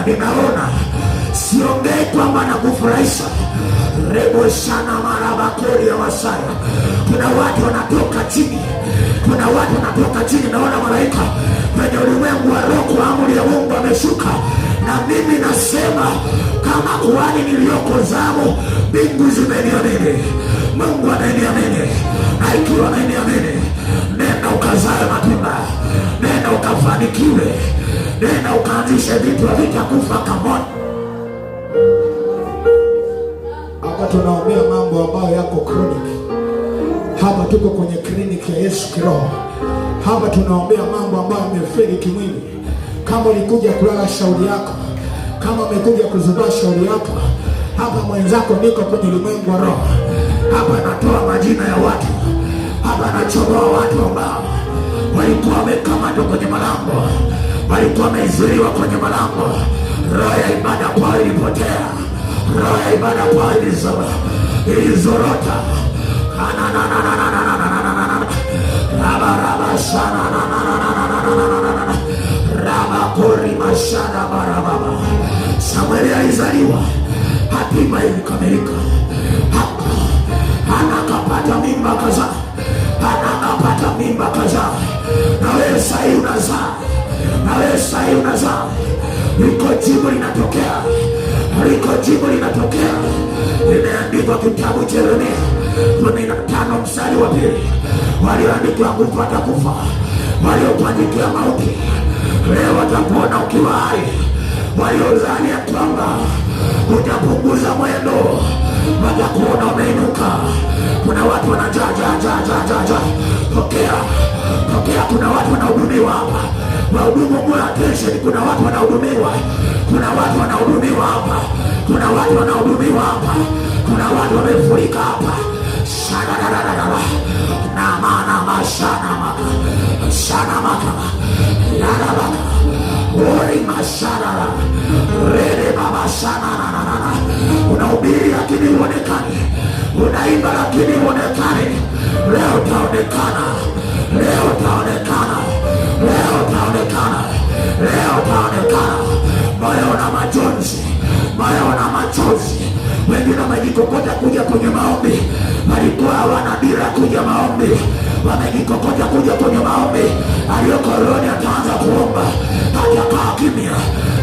Ninaona. Siongei kwamba nakufurahisha. Rebo shana marabakori ya Wasaya. Kuna watu wanatoka chini. Naona malaika kwenye ulimwengu wa roho, kwa amri ya Mungu ameshuka. Na mimi nasema kama kuhani niliyoko zamu, mbingu zimeniamini, Mungu ameniamini. Na ikiwa ameniamini, nenda ukazae matunda, nenda ukafanikiwe, nenda ukaanzishe vitu havitakufa kamwe. Hapa tunaombea mambo ambayo yako chronic. Hapa tuko kwenye kliniki ya Yesu kiroho. Hapa tunaombea mambo ambayo yamefeli kimwili. Kama ulikuja kulala shauri yako, kama umekuja kuzubaa shauri yako, hapa mwenzako niko kwenye ulimwengu wa roho. Hapa natoa majina ya watu. Hapa nachomoa watu ambao walikuwa wamekamatwa kwenye malango, walikuwa wamezuiliwa kwenye malango. Roho ya ibada kwao ilipotea, roho ya ibada kwao ilizorota. Samueli alizaliwa, hatima ilikamilika. Anakapata mimba kazaa. Na wewe sasa unazaa. Liko jibu linatokea. Limeandikwa kitabu cha Yeremia 15 mstari wa 2. Walioandikiwa kufa watakufa, waliokuandikia mauti leo watapona ukiwa hai. Waliozania kwamba utapunguza mwendo watakuona umeinuka. Kuna watu wanajaa. Pokea. Kuna watu wanahudumiwa hapa. Wahudumu mwa attention. Kuna watu wanahudumiwa hapa. Kuna watu wamefurika hapa. Unahubiri lakini uonekani, unaimba lakini uonekani. Leo utaonekana. Moyo na machozi. Wengine wamejikokota kuja kwenye maombi, walikuwa hawana dira kuja maombi, wamejikokota kuja kwenye maombi. Aliyoko rohoni ataanza kuomba, atakaa kimya,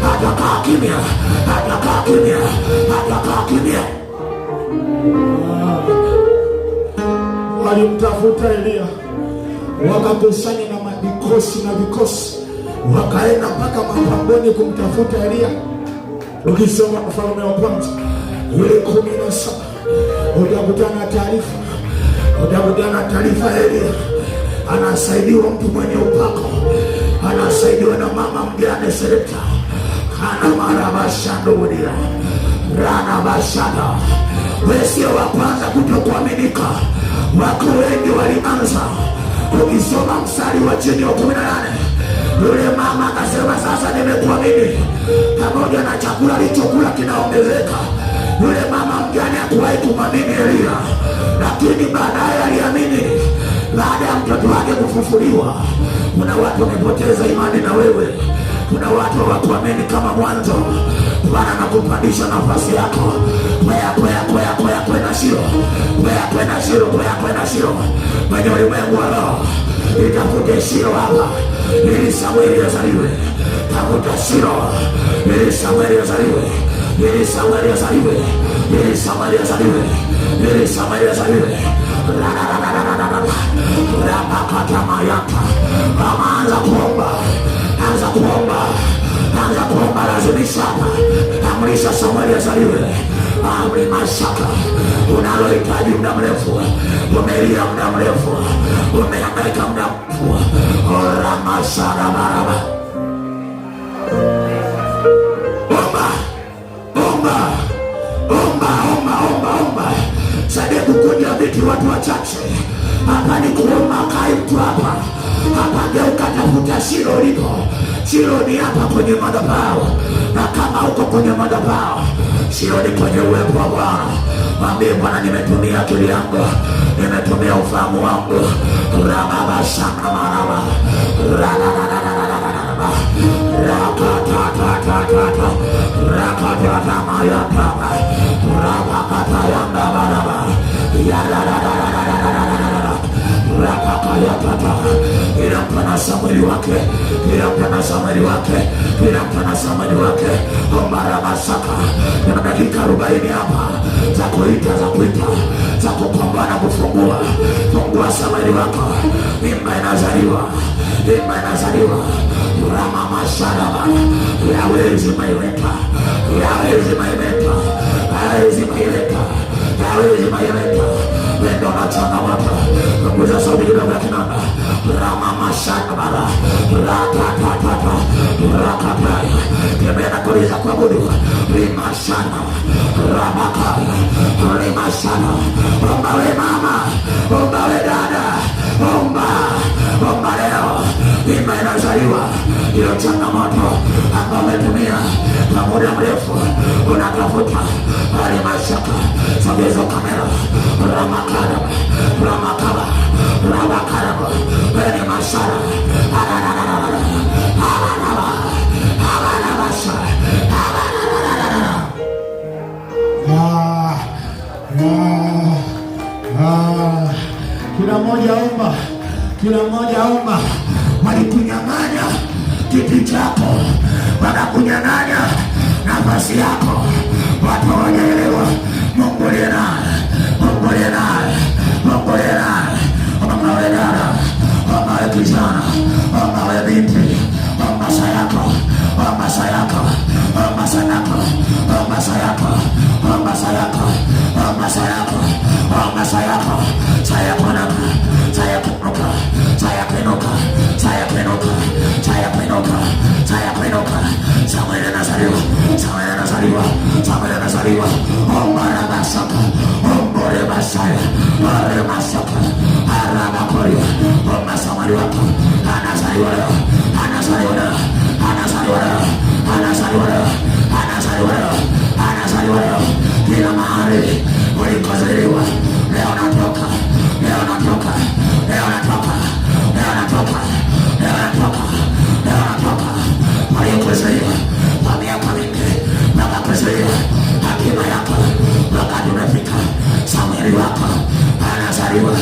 hajakaa kimya, hajakaa kimya, hajakaa kimya. Walimtafuta Elia, wakakusanya na vikosi na vikosi, wakaenda mpaka mapamboni kumtafuta Elia. Ukisoma Wafalme wa Kwanza ile 17 utakutana taarifa Elia anasaidiwa mtu mwenye upako, anasaidiwa na mama mjane Serepta. Kana marabashandudia rana bashada. Wewe sio wa kwanza kutokuaminika, wako wengi walianza. Ukisoma mstari wa chini wa 18, yule mama akasema sasa nimekuamini, pamoja na chakula alichokula kinaongezeka. Yule mama mjane hakuwahi kumwamini Elia, lakini baadaye aliamini baada ya mtoto wake kufufuliwa. Kuna watu wamepoteza imani na wewe. Kuna watu hawakuamini kama mwanzo. Bwana anakupandisha nafasi yako. Kwenda Shilo. Kwenda Shilo. Kwenye ulimwengu wa roho itafute Shilo hapa ili Samueli azaliwe. Tafuta Shilo ili Samueli azaliwe. Anza kuomba, lazimisha, amrisha Samueli azaliwe. Amri mashaka unalohitaji muda mrefu, umelia muda mrefu, umehangaika muda mrefu. Ora masara baraba. Omba. Sade kukuja vitu watu wachache. Hapa ni kuomba kai mtu hapa. Hapa geuka tafuta Shilo liko. Shilo ni hapa kwenye madhabahu. Na kama uko kwenye madhabahu, Shilo ni kwenye uwepo wa Bwana. Mwambie Bwana, nimetumia akili yangu, nimetumia ufahamu wangu. Rababa shaka maraba. Rakata mayataba. Rabakata yanda baraba. Inampana Samueli wake. Ombara masaka. Kuna dakika 40 hapa za kuita za kupambana kufungua. Fungua Samueli wako. Mimba inazaliwa. Rama masharaba. Yawezi maileta. Wendo na changamoto. Punguza sauti kidogo ya kinanda. Rama masharaba. Rakapaya. Tembea na kuliza kuabudu. Rimashana. Ramakaya. Rimashana. Omba we mama. Omba we dada. Omba leo. Mimba inazaliwa. Iyo changamoto ambao umetumia kwa muda mrefu unatafuta. Rimashaka. Sogeza kamera. Ramakaba. Beni mashara. Kila mmoja omba. Walikunyang'anya kiti chako, wakakunyang'anya nafasi yako. Watu hawajaelewa Mungu aliye naye. Omba we dada, omba we kijana, omba we binti, omba sayako. Samueli anazaliwa. Omba rabasaka. Ombore basaya. Ore masaka. Arabakoria. Omba Samueli wako. Anazaliwa leo. Kila mahali ulikozaliwa leo natoka. Waliokozaliwa kwa miaka mingi wakakozaliwa, hatima yako wakati unafika. Samueli wako anazaliwa.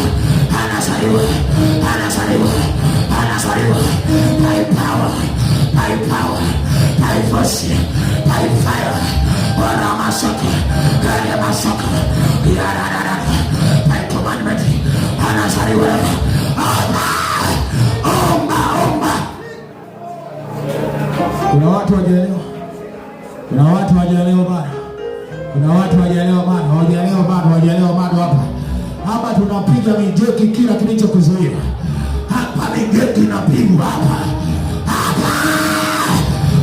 My power. by force, by fire. Waramasaka, Garamasaka, Yarada, by commandment, Anasariwa, Oma. Kuna watu wajaelewa. Kuna watu wajaelewa bado. Kuna watu wajaelewa bado. Hawajaelewa bado, hawajaelewa bado hapa. Hapa tunapiga mijeki kila kilichokuzuia. Hapa mijeki inapigwa hapa. Hapa.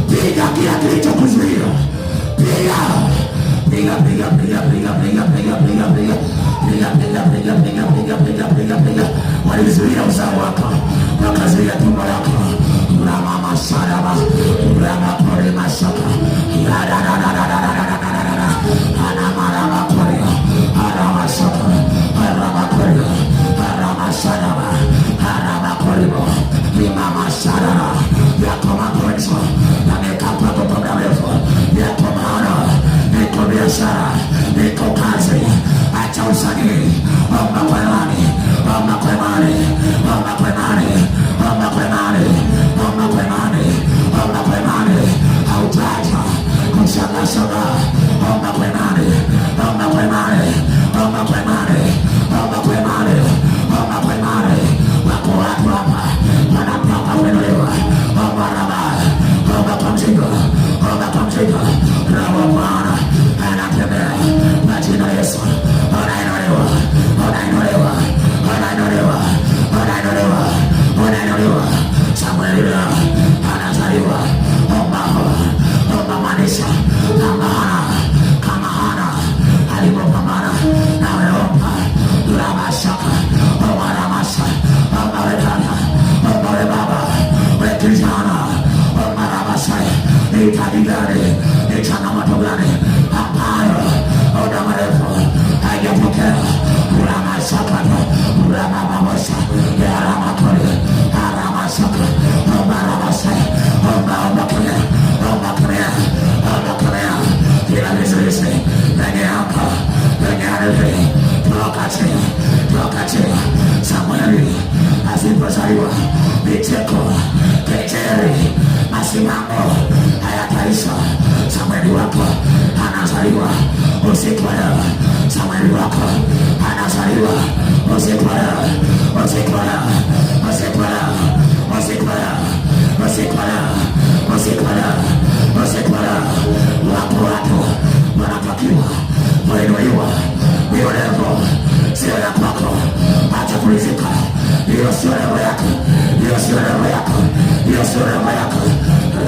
Piga kila kilichokuzuia. Piga. Piga, piga, piga, piga, piga, piga, piga, piga. Piga, piga, piga, piga, piga, piga, piga, piga. Walizuia uzao wako. Wakazuia tumbo lako. Rama Saraba, Rama Pori Masaka, Anamarama Korea, Arama Saka, Arama Korea, Arama Saraba, Arama Koribo, Imama Sarara, Yakoma Koreso, Nameka Programevo, Yakomana, Niko Biasara, Niko Kazi, Acha Usani, Oma Kwemani, Oma Kwemani, Oma Kwemani, Oma Kwemani, Oma Kwemani, Oma Kwemani, Autaja, Kusanga Sanga, Oma Kwemani, Oma Kwemani, Oma Kwemani, Oma Kwemani, Oma Kwemani, wako watu hapa, wanapaka kuinuliwa, Oma Rama, Oma Kamzigo, Oma Kamzigo, Rama Bwana, anatembea, majina Yesu, unainuliwa, unainuliwa, unainuliwa, unainuliwa, unainuliwa, Samuel anazaliwa, Omba manisha, kama hana, alipopambana, nawe omba, Ramashaka, Omba Ramasha, Omba Wetana, Omba Webaba, Wekizana, Omba Ramasha, Itabigani, Ichanamato gani, ambayo, Oda marefu, haijapokea, Ramashaka, Ramamamosha, Yaramakore, Aramasaka, Omba Ramasha, Omba Korea, Omba Korea, Omba Korea, kila vizuizi, lenye hapa, lenye ardhi, tuwakati, Samueli, asipozaliwa, vicheko, kejeli, masimamo, hayataisha. Samueli wako, anazaliwa, usiku wa leo. Samueli wako, anazaliwa, usiku wa leo, usiku wa leo, usiku wa leo, usiku wa leo, usiku wa leo, usiku wa leo, usiku wa leo. Watu wanatakiwa kuinuliwa. Hiyo levo sio ya kwako, acha kulizika. Hiyo sio levo yako, hiyo sio levo yako, hiyo sio levo yako.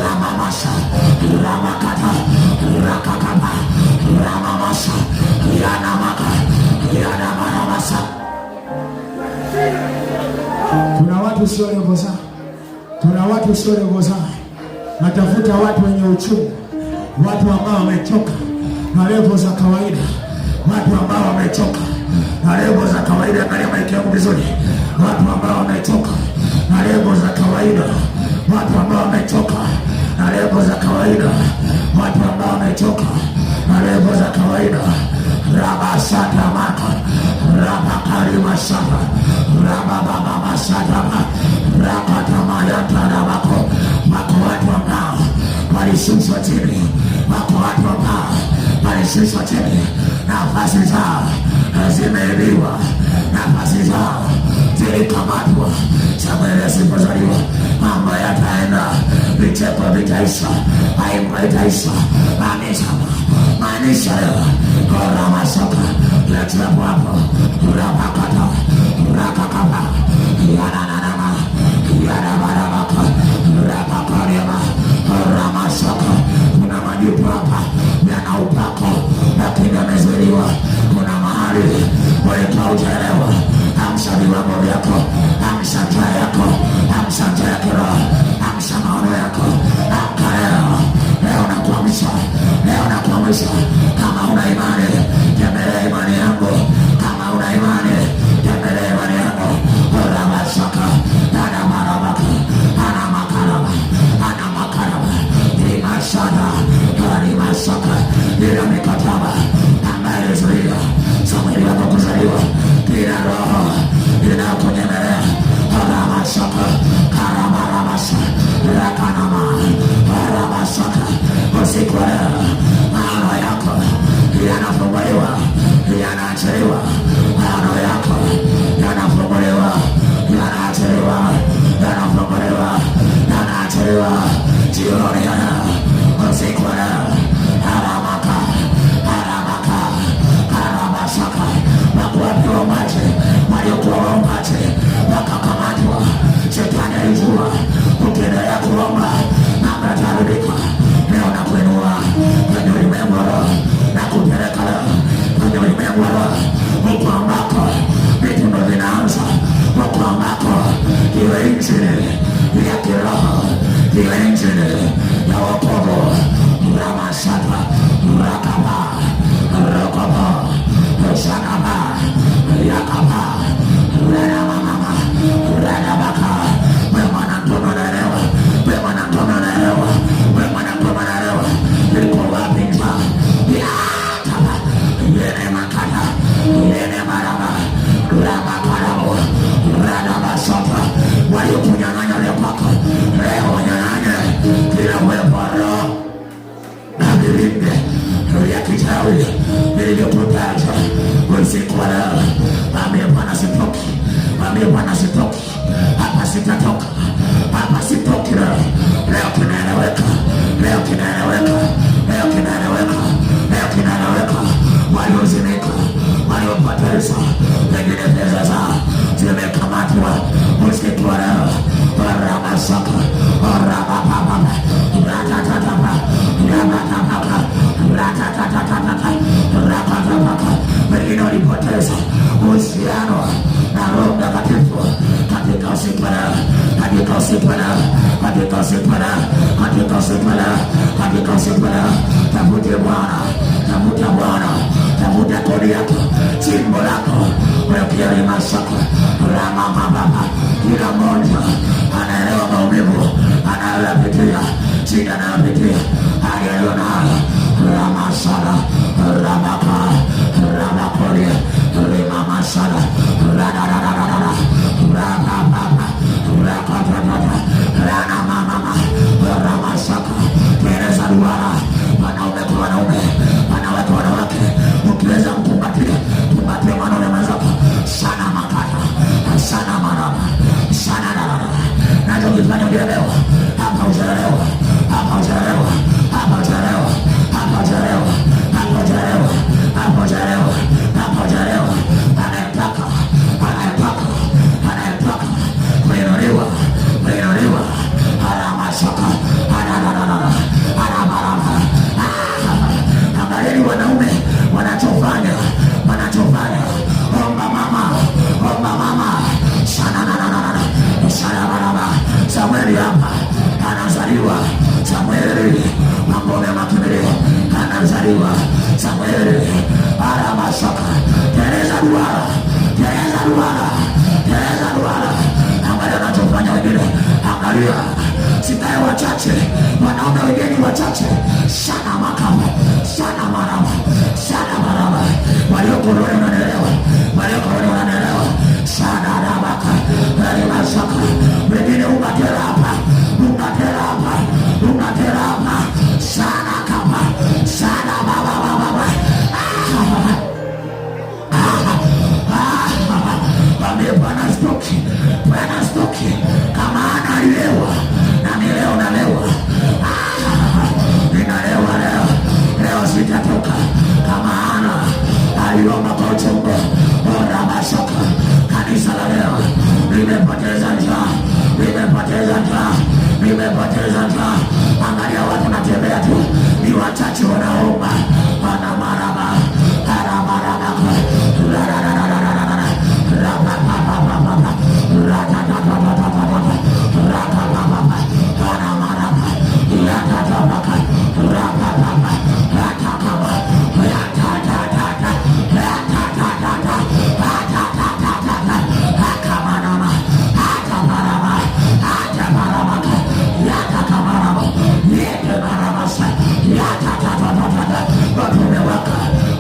Ramamasha, Ramakata, Rakakaba, Ramamasha, Yanamaka, Yanamaramasa. Kuna watu sio levo zao, kuna watu sio levo zao. Natafuta watu wenye uchungu, watu ambao wamechoka na levo za kawaida, watu ambao wamechoka na levo za kawaida. Angalia maiki yangu vizuri. Watu ambao wamechoka na levo za kawaida, watu ambao wamechoka na levo za kawaida, watu ambao wamechoka na levo za kawaida. Rabasata maka, Rabakari masaba, Rabababa masaba, Rakatamaya rabako. Wako watu ambao walishushwa chini, wako watu ambao walishushwa chini, nafasi zao zimeibiwa, nafasi zao zilikamatwa. Samueli asipozaliwa, mambo yataenda, vicheko vitaisha, aibu itaisha, maanisha leo. Ramasaka, letia hapo, Rabakata, Rakakaba, Yananama, Yanabarabaka, Rabakarema, Ramasaka. Kuna majibu hapa yana upako, lakini yamezuiliwa. Kuna mahali walipauchelewa. Amsha viwango vyako, amsha taa yako, amsha taa ya kiroho, amsha maono yako. Amka leo, leo nakuamsha, leo nakuamsha. Kama una imani, tembelea imani yangu. Kama una imani, tembelea imani yangu. Ramasaka, ana marabaka, ana makaraba, ana makaraba, imashada, alimasaka, ila mikataba ambayo ilizuia Samueli wako kuzaliwa. Kila roho inakunyemelea, Ramasaka, Karamarabasa, Rakanama, Ramasaka, yanafunguliwa, yanaachiliwa. Maono yako yanafunguliwa, yanaachiliwa, yanafunguliwa, yanaachiliwa. Jioni ya leo, usiku wa leo, haramaka, haramaka, haramasaka. Wakuwapewa maji, waliokuwa maji wakakamatwa. Shetani alijua ukiendelea kuomba mambo yatarudika. Leo nakuinua kwenye ulimwengu wa roho na kupeleka leo kwenye ulimwengu wa roho, huko ambako vitu ndo vinaanza, huko ambako iwe injili ya kiroho, iwe injili ya wokovu. Ramasata, rakaba, rokobo, shakaba, yakaba, renamama, renabaka. Wema na ngoma naelewa, wema na ngoma naelewa, wema na ngoma naelewa. Liko wapi mba? Yakaba, yene makata, yene maraba, rama karamu, radaba sopa. Waliokunyang'anya leo kwako, leo wanyang'anye kila wepo roho na vilinde ya kichawi vilivyopotaza usiku wa leo. Mwambie Bwana sitoki, mwambie Bwana sitoki, hapa sitatoka, hapa sitoki leo. Leo kinaeleweka, leo kinaeleweka, leo kinaeleweka, leo kinaeleweka. Waliozimika, waliopoteza, wengine pesa zao zimekamatwa usiku wa leo. Ramasaka, ramapapa, ratatata, ramatapaka, ratatata, ratatapaka. Wengine walipoteza uhusiano na Roho Mtakatifu katika usiku wa leo, katika usiku wa leo, katika usiku wa leo, katika usiku wa leo, katika usiku wa leo. Tafute Bwana, tafuta Bwana, tafuta kodi yako, jimbo lako. Wewe masaka, ramamama. Kila mmoja anaelewa maumivu anayopitia, shida anayopitia, hali aliyonayo. Ramasala, ramaka, ramakoli, rimamasala, radadadadada, ramamama, rakatata, ranamamama, ramasaka. Tereza duara, wanaume kwa wanaume, wanawake wanawake. Ukiweza mkumbatia, kumbatia mwanaume mwenzako. Sana makata, sana marama, sana darara. Nacho kifanya ukielewa, hapa ujaelewa, hapa ujaelewa, hapa ujaelewa, hapa ujaelewa, hapa ujaelewa, hapa ujaelewa, hapa ujaelewa. Anayetaka, anayetaka, anayetaka kuinuliwa, kuinuliwa. Aramasaka, anadadadada, anamarama. Angalieni wanaume wanachofanya, wanachofanya. Omba mama, omba mama. Sana nananana, sana marama. Samueli hapa anazaliwa, Samueli mambo ya makimbilio anazaliwa, Samueli aramasaka. Tereza duara, tereza duara, tereza duara. Angalia wanachofanya wengine, angalia. Sitaye wachache, wanaume wengine wachache. Sana makama, sana marama, sana marama. Waliokoloni wananielewa, waliokoloni wananielewa. Sana ramaka, arimasaka. Wengine ungatera hapa, ungatera hapa, ungatera hapa. Sana kama, sana baba baba. Wambie Bwana stoki, Bwana stoki. Kama analewa, na mileo nalewa. Ninalewa leo, leo sitatoka. Kama ana aliomba kwa uchungu, ramasaka. Kanisa la leo limepoteza njaa, limepoteza njaa, limepoteza njaa. Angalia watu natembea tu, ni wachache wanaomba. Wana maraba, haramaraba, radadadadadada, rapapapapapa, ratatapapapapa, rapapapapa, haramaraba, yatatapaka, rapapapa, ratakapa, yatatatata, yatatatata, yatatatata, akamanama, akamarama, akamarama, yatakamarama, yekemarabasa, yatatatata. Watu wamewaka,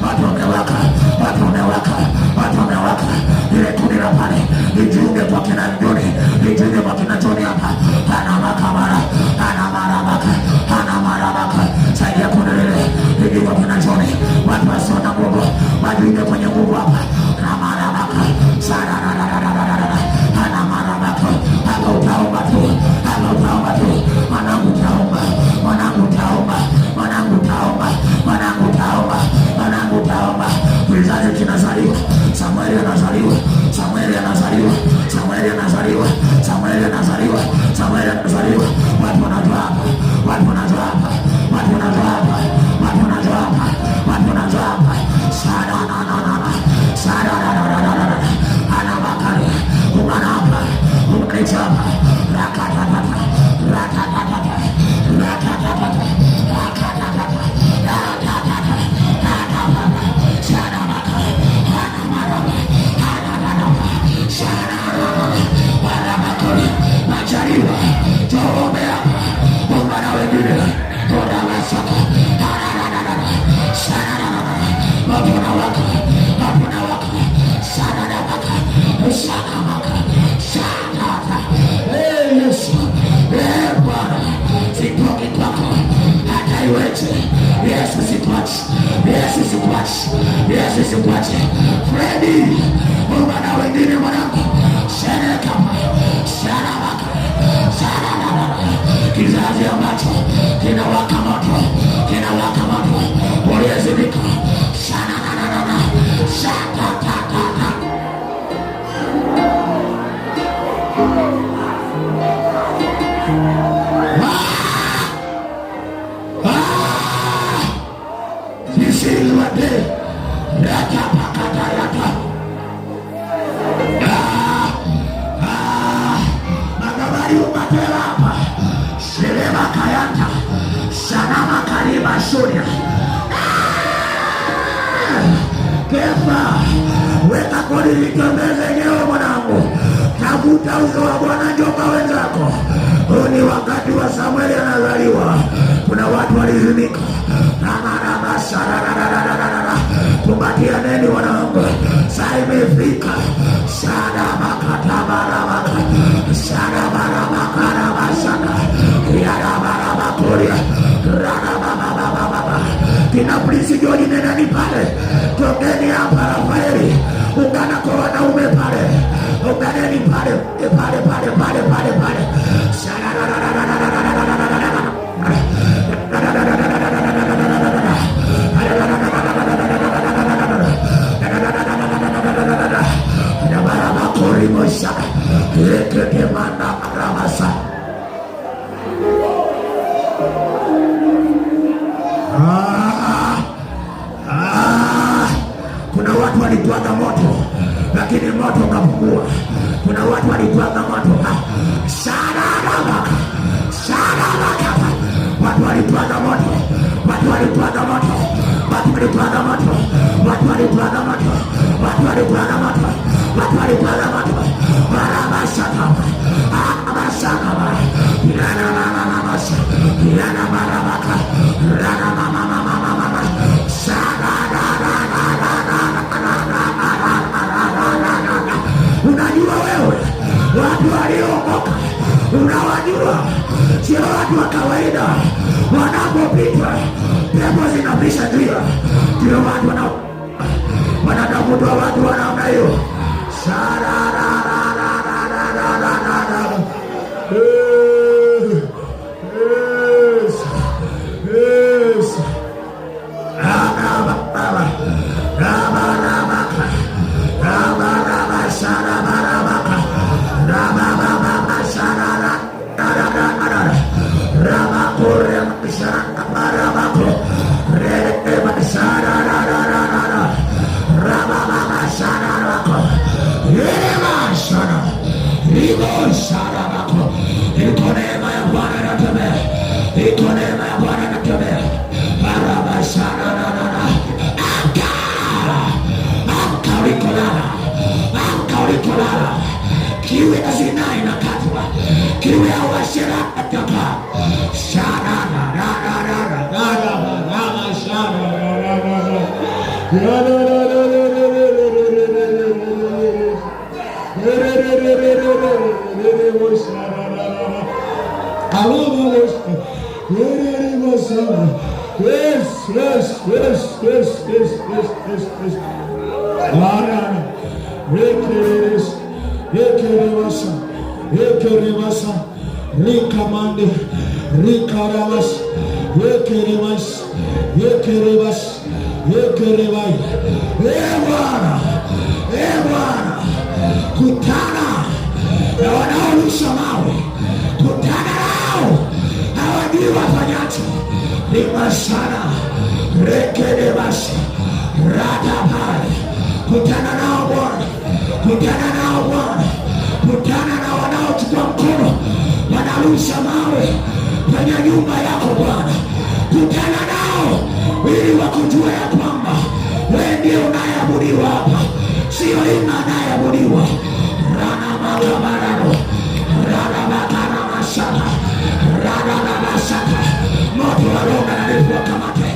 watu wamewaka, watu wamewaka, watu wamewaka. Ile kundi la pale lijiunge kwa kina Ndoni, lijiunge kwa kina Toni hapa. Anamakamara, anamarabaka, anamarabaka. Saidia kundi lile lijiunge kwa kina Toni. Watu wasio na nguvu nguvu, watu ingia kwenye nguvu hapa. Ramarabaka sarararararara anamarabaka. Hapa utaomba tu, hapa utaomba tu. Mwanangu utaomba, mwanangu utaomba, mwanangu utaomba, mwanangu utaomba, mwanangu utaomba. Kizazi kinazaliwa, Samueli anazaliwa, Samueli anazaliwa, Samueli anazaliwa, Samueli anazaliwa, Samueli anazaliwa. Watu wanatoa hapa, watu wanatoa hapa, watu wanatoa hapa, watu wanatoa hapa, watu wanatoa hapa. Sada na na na na, sada na na na na na. Ana bakari, umana hapa, umanicha hapa. Rakatatata, rakatatata, rakatatata, rakatatata, rakatatata, rakatatata. Sada bakari, ana maraba, ana maraba, sada ana bakari. Majariwa, tuombe hapa, umana wengine, umana saka, sada mapona waka, mapona waka, sada waka, sada waka, sada waka. Yesu, Bwana, sitoki kwako hata iweje. Yesu sikuache, Yesu sikuache, Yesu sikuache. Fredi, umana wengine mwanangu, sada kama, sada waka, sada waka. Kizazi ambacho kinawaka moto, kinawaka moto, uliyezimika. Sada na sada ta. This is what they magabari umatela hapa. Selema kayanta, sanama kariba sunia. Kefa, weka kodi litembeze eneo mwanangu. Tafuta uso wa Bwana njoka wenzako. Huu ni wakati wa Samueli anazaliwa. Kuna watu walizimika. Kumbatia neni wanangu. Saa imefika. Sada makata barabaka. Sada barabaka rabasaka. Yara barabakoria. Rarabababababa. Kina polisi Joni nena ni pale. Tokeni hapa Rafaeli. Ungana kwa wanaume pale. Unganeni pale. Pale. Kuna watu walituaga moto, lakini moto ukapungua. Kuna watu walituaga moto. Watu walituaga moto, watu walituaga moto, watu walituaga moto, watu walituaga moto, watu walituaga moto, watu walituaga moto. Barabasaka, barabasaka, yana mama, yana barabaka, yana mama, sana. Unajua wewe watu waliokoka, unawajua, sio watu wa kawaida. Wanapopita pepo zinapisha njia, ndio watu wanatafuta watu wa namna hiyo. Kiwe na zina inakatwa, kiwe ya uasherati inakatwa. Yes. Arana. Ekerebasa. Rikamande. Rikaravas. Ekerebas. Ekerebai. Bwana. Kutana na wanaorusha mawe. Kutana nao. Hawajui wafanyacho. Limasana. Rekerebasa. Ratapai. Kutana nao Bwana. Kutana na wanaochukua mkono wanarusha mawe kwenye nyumba yako Bwana. Kutana nao ili wakujue ya kwamba wewe ndiye unayeabudiwa hapa, sio ima anayeabudiwa. Rana magabarano, rana bakana masaka, rana na masaka. Moto wa Roho Mtakatifu wakamate,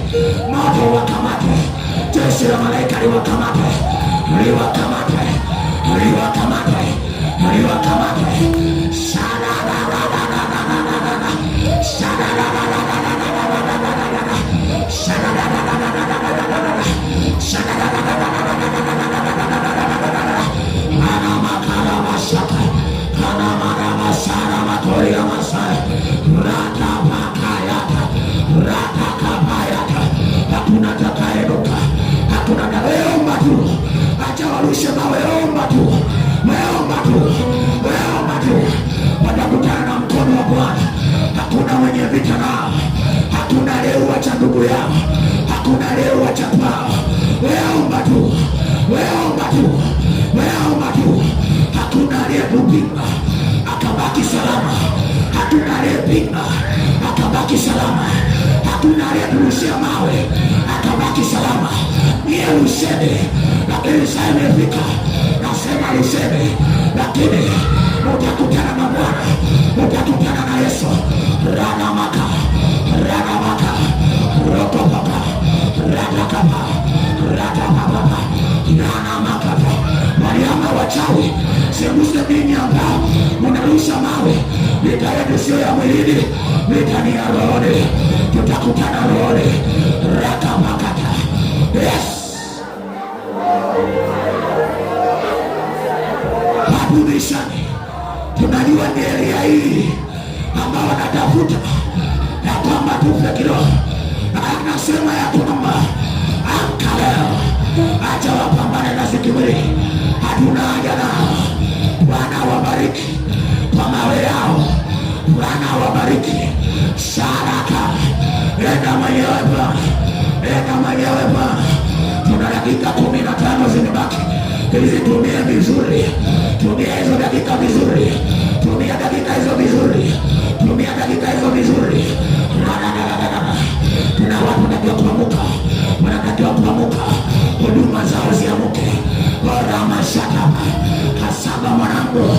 moto wakamate, jeshi la malaika liwakamate. Hakuna atakayeruka, hakuna atakayeomba tu. Acha warushe mawe, omba tu. Watakutana na mkono wa Bwana. Hakuna mwenye vita nao, hakuna aliyeuacha ndugu yao, hakuna aliyeuacha kwao. Omba tu. Hakuna aliyepinga akabaki salama, hakuna aliyepinga akabaki salama, hakuna aliyerushia mawe akabaki salama. Niye rusheni, lakini saa imefika. Nasema rusheni, lakini mutakutana na Bwana, mutakutana na Yesu. Rana maka rokopaka ratakapa ratapapa rana makapa. Mariama wachawi, sembuse ninyi ambao mnarusha mawe. Vita yetu sio ya mwilini, vita ni ya rohoni. Tutakutana rohoni. Rakamakata. Yes. Habubishani. Tunajua ni area hii ambao wanatafuta ya kwamba tufe kiroho. Anasema ya kwamba amka leo, acha wapambane na kimwili. Hatuna haja nao. Bwana wabariki kwa mawe yao. Bwana wabariki. Saraka. Enda mwenyewe Bwana. Tuna dakika 15 zimebaki. Hizi tumie vizuri. Tumia hizo dakika vizuri. Tuna watu wanatakiwa kuamuka. Huduma zao ziamuke. Bora mashaka. Kasaba mwanangu.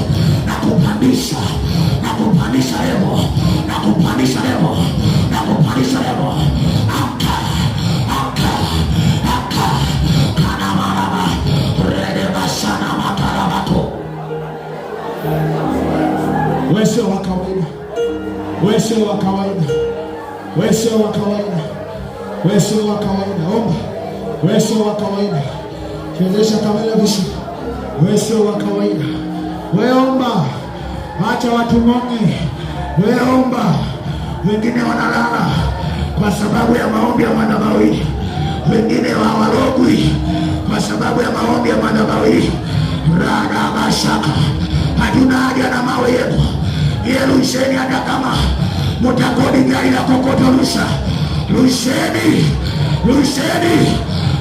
Nakupandisha lebo. Amka. Kana maraba. Rede basana matarabato. Wewe sio wa kawaida. Omba. Wewe sio wa kawaida. Kiwezesha kamera visha. Wewe sio wa kawaida. Wewe omba. Acha watu monge. Wewe omba. Wengine wanalala kwa sababu ya maombi ya madhabahu. Wengine hawarogwi kwa sababu ya maombi ya madhabahu. Rada mashaka. Hatuna haja na mawe yetu. Rusheni hata kama mutakodi gari la kokoto rusha. Rusheni.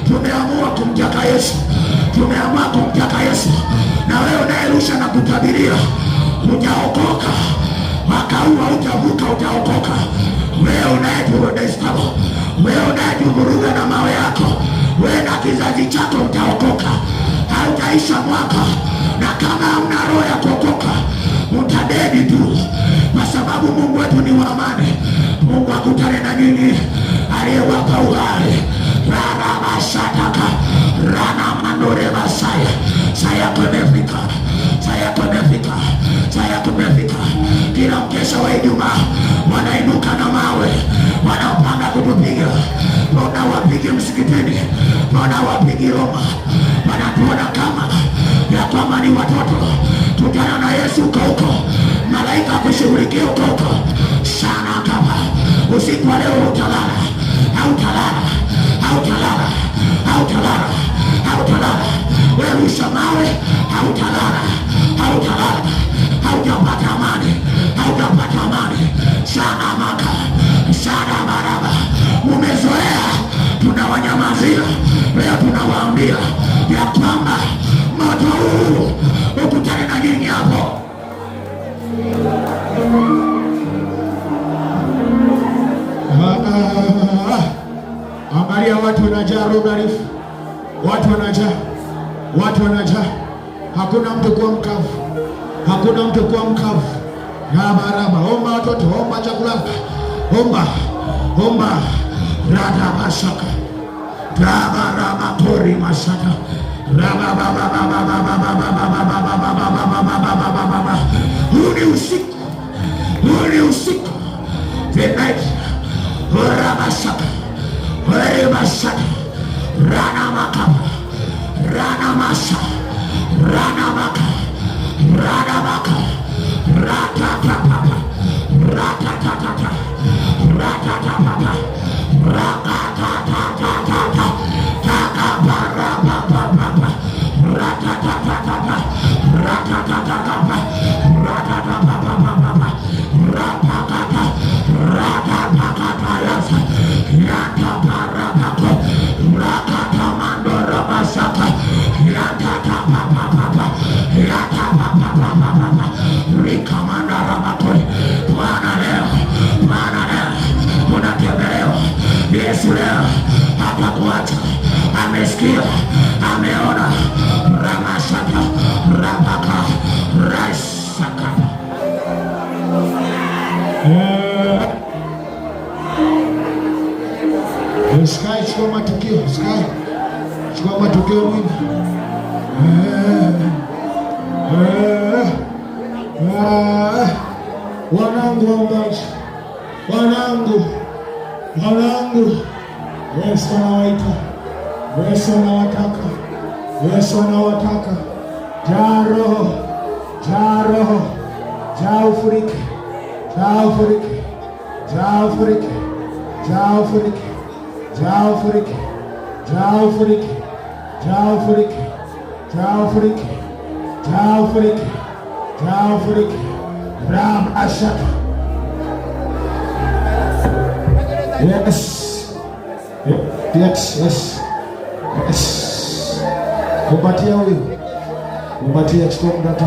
Tumeamua kumtaka Yesu. Na wewe unayerusha na kutabiria, utaokoka. Mwaka huu utavuka, utaokoka. Wewe unayeturodestabo, wewe unayetuvuruga na mawe yako, wewe na kizazi chako utaokoka. Hautaisha mwaka. Na kama una roho ya kuokoka, utadedi tu. Kwa sababu Mungu wetu ni wa amani. Mungu akutane na nyinyi aliyewapa uhai. Rana mashataka. Rana manore basaya. Saya tumefika. Kila mkesha wa Ijumaa wanainuka na mawe, wanapanga kutupiga. Tunawapige msikitini, wanawapigi Roma, wanatuona kama ya kwamba ni watoto. Tutana na Yesu huko, malaika kushughulikia huko sana. Kama usiku wa leo utalala, wewe usamawe, hautapata amani sana. Maka sana maraba, umezoea, tunawanyamazia. Leo tunawaambia ya kwamba moto huu ukutane na nyinyi hapo. Angalia, watu wanajaa roho dhaifu, watu wanajaa. Hakuna mtu kuwa mkavu, Baraba. Omba watoto, omba chakula, omba rada masaka raba tori masaka raba. Huu ni usiku, the night. Raba saka rana makaba rana masa rana maka rana maka ratatata ratatata ratatata ratatata takabarababa ratatata ratatata ratatata ratatata ratatata yasa yatabarababa ratatamandora basaka yatatababa yatatababa rikamanda rabatoi. Bwana leo unatembelewa. Yesu leo hatakuacha, amesikia, ameona. Ramasaka rabaka raisaka. Sky, chukua matukio mwingi. Wanangu waombaji, wanangu, Yesu anawaita, Yesu anawataka. Jaa roho, jaa ufurike, Ram ashaka. Yes. Kumbatia huyu. Chukua muda tu.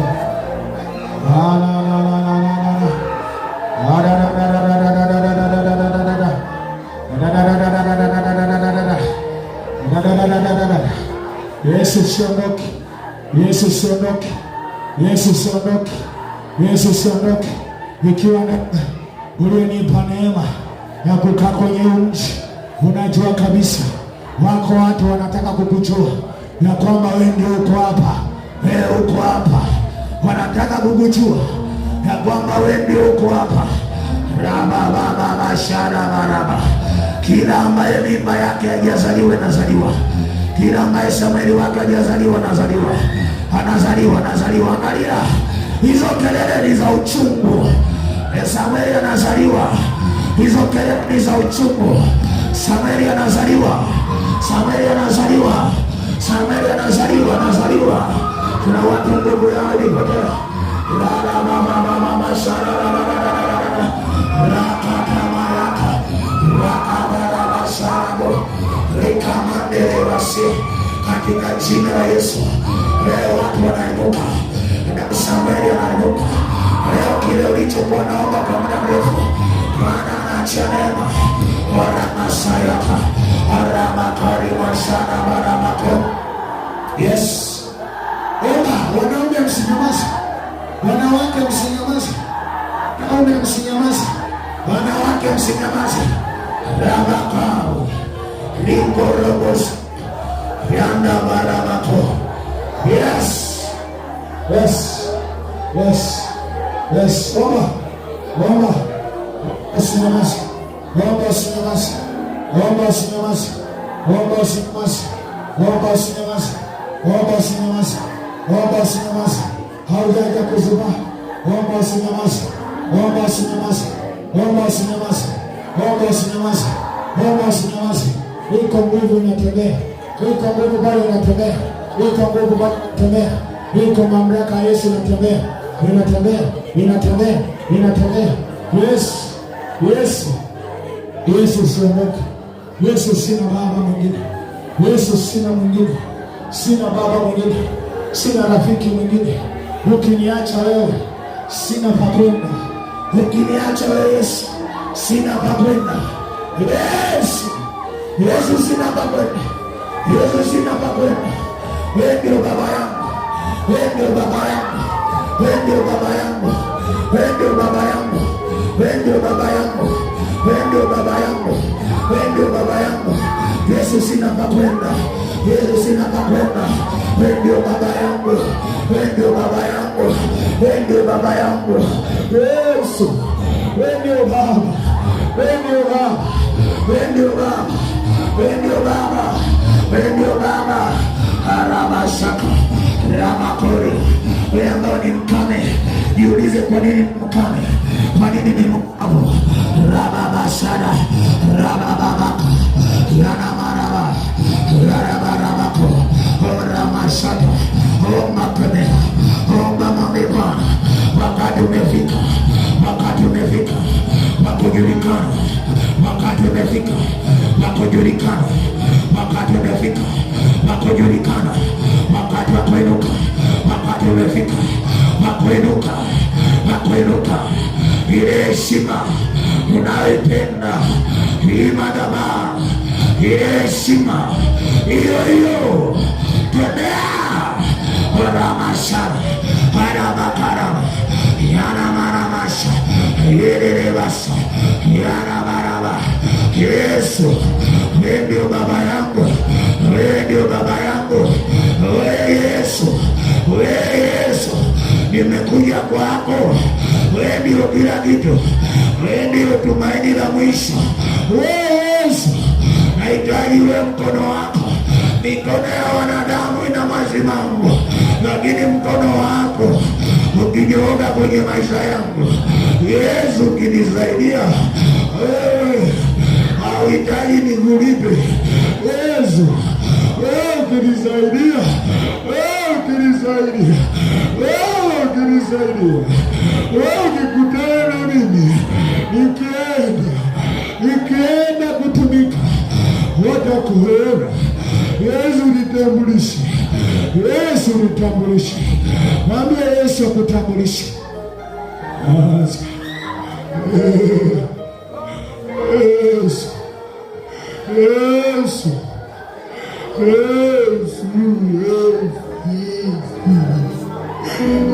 Yesu siondoke. Ikiwa ulionipa neema ya kukaa kwenye mji, unajua kabisa wako watu wanataka kukujua ya kwamba wewe ndio uko hapa. Wanataka kukujua ya kwamba wewe ndio uko hapa. Baba shara baraba. Kila ambaye mimba yake hajazaliwa nazaliwa. Kila ambaye Samueli wake hajazaliwa nazaliwa. Anazaliwa. Angalia hizo kelele ni za uchungu. Samueli anazaliwa. Hizo kelele ni za uchungu. Samueli anazaliwa. Kuna watu ndugu yao walipotea. Katika jina la Yesu, leo watu wanainuka. Samueli anainuka. Leo kile ulichokuwa naomba kwa muda mrefu, Bwana anaachia neema. Waramasayaka aramakari wasana baramako. Yes. Wanaume msinyamaze. Wanawake msinyamaze. Wanawake msinyamaze. Rabakao Likorobos Yanda baramako. Yes. Omba. Usinyamaze. Omba usinyamaze. Omba usinyamaze. Omba usinyamaze. Haujaja kuzuba. Omba usinyamaze. Omba usinyamaze. Omba usinyamaze. Omba usinyamaze. Omba usinyamaze. Iko nguvu inatembea. Iko nguvu bado inatembea. Iko nguvu bado inatembea. Iko mamlaka ya Yesu inatembea. Inatembea. Inatembea. Inatembea. Yesu. Yesu. Yesu usiondoke. Yesu sina baba mwingine. Yesu sina mwingine. Sina baba mwingine. Sina rafiki mwingine. Ukiniacha wewe sina pa kwenda. Ukiniacha wewe Yesu sina pa kwenda. Yesu. Yesu sina pa kwenda. Yesu sina pa kwenda. Wewe ndio baba yangu. Wewe ndio baba yangu. Wewe ndio baba yangu. Wewe ndio baba yangu. Wewe ndio baba yangu. Wewe ndio baba yangu. Wewe ndio baba yangu. Yesu sina pa kwenda. Yesu sina pa kwenda. Wewe ndio baba yangu. Wewe ndio baba yangu. Wewe ndio baba yangu. Yesu. Wewe ndio baba. Wewe ndio baba. Wewe ndio baba. Wewe ndio baba. Wewe ndio baba. Arabashaka. Ramakori. Wewe ambao ni mkame. Jiulize kwa nini mkame? Kwa nini ni mkavu? Rababashada. Rabababaka. Yanamaraba. Yanamarabako. Ramashada. Makame. Mameba. Wakati umefika. Wakati umefika. Wakujulikana. Wakati umefika. Wakujulikana. Wakati umefika. Wakujulikana. Wakati wa kuinuka. Wakati umefika. Wakuinuka. Wakuinuka. Ile heshima unayoipenda, hii madhabahu, ile heshima hiyo tembea. Waramasha Parabakarama Yanamaramasha Yerebasa Yanamaraba. Yesu, wewe ndio baba yangu. Wewe ndio baba yangu. Wewe Yesu. Wewe Yesu, nimekuja kwako. Wewe ndio kila kitu. Wewe ndio tumaini la mwisho. Wewe Yesu, nahitaji wewe mkono wako. Mikono ya wanadamu ina mazimango, lakini mkono wako ukinyooka kwenye maisha yangu, Yesu, ukinisaidia wewe, hauhitaji nikulipe. Yesu, wewe ukinisaidia, wewe ukinisaidia, wewe ukinisaidia, wewe ukikutana na mimi, nikienda kutumika, watakuona. Yesu nitambulishe. Yesu nitambulishe. Mwambie Yesu akutambulishe. Yesu. Yesu. Yesu.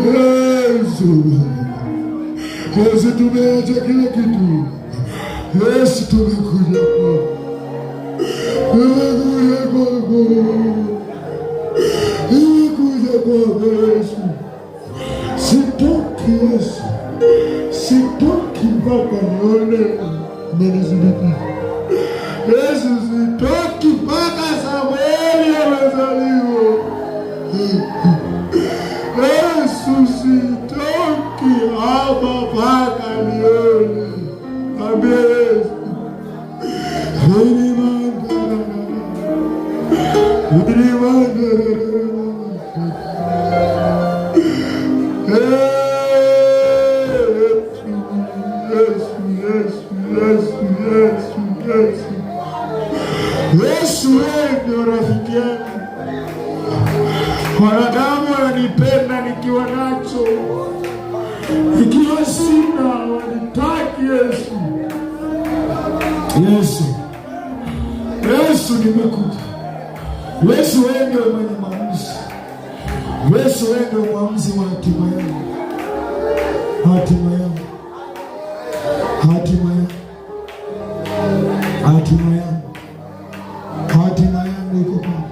Yesu. Yesu, tumeacha kila kitu. Yesu, tumekuja kwako. Nimekuja kwako Yesu. Sitoki Yesu. Sitoki mpaka nione umenizidi. Yesu, sitoki mpaka Samueli amezaliwa. Yesu, sitoki hapa mpaka nione. Ambie Yesu. Yesu, wewe ndio rafiki yangu. Wanadamu wananipenda nikiwa nacho, ikiwa sina wanitaki. Yesu, Yesu, Yesu, nimekuja. Yesu, wewe ndio mwenye maamuzi. Yesu, wewe ndio mwamuzi wa hatima yangu. Hatima yangu. Hatima yangu. Hatima yangu. Hatima yangu iko kwako.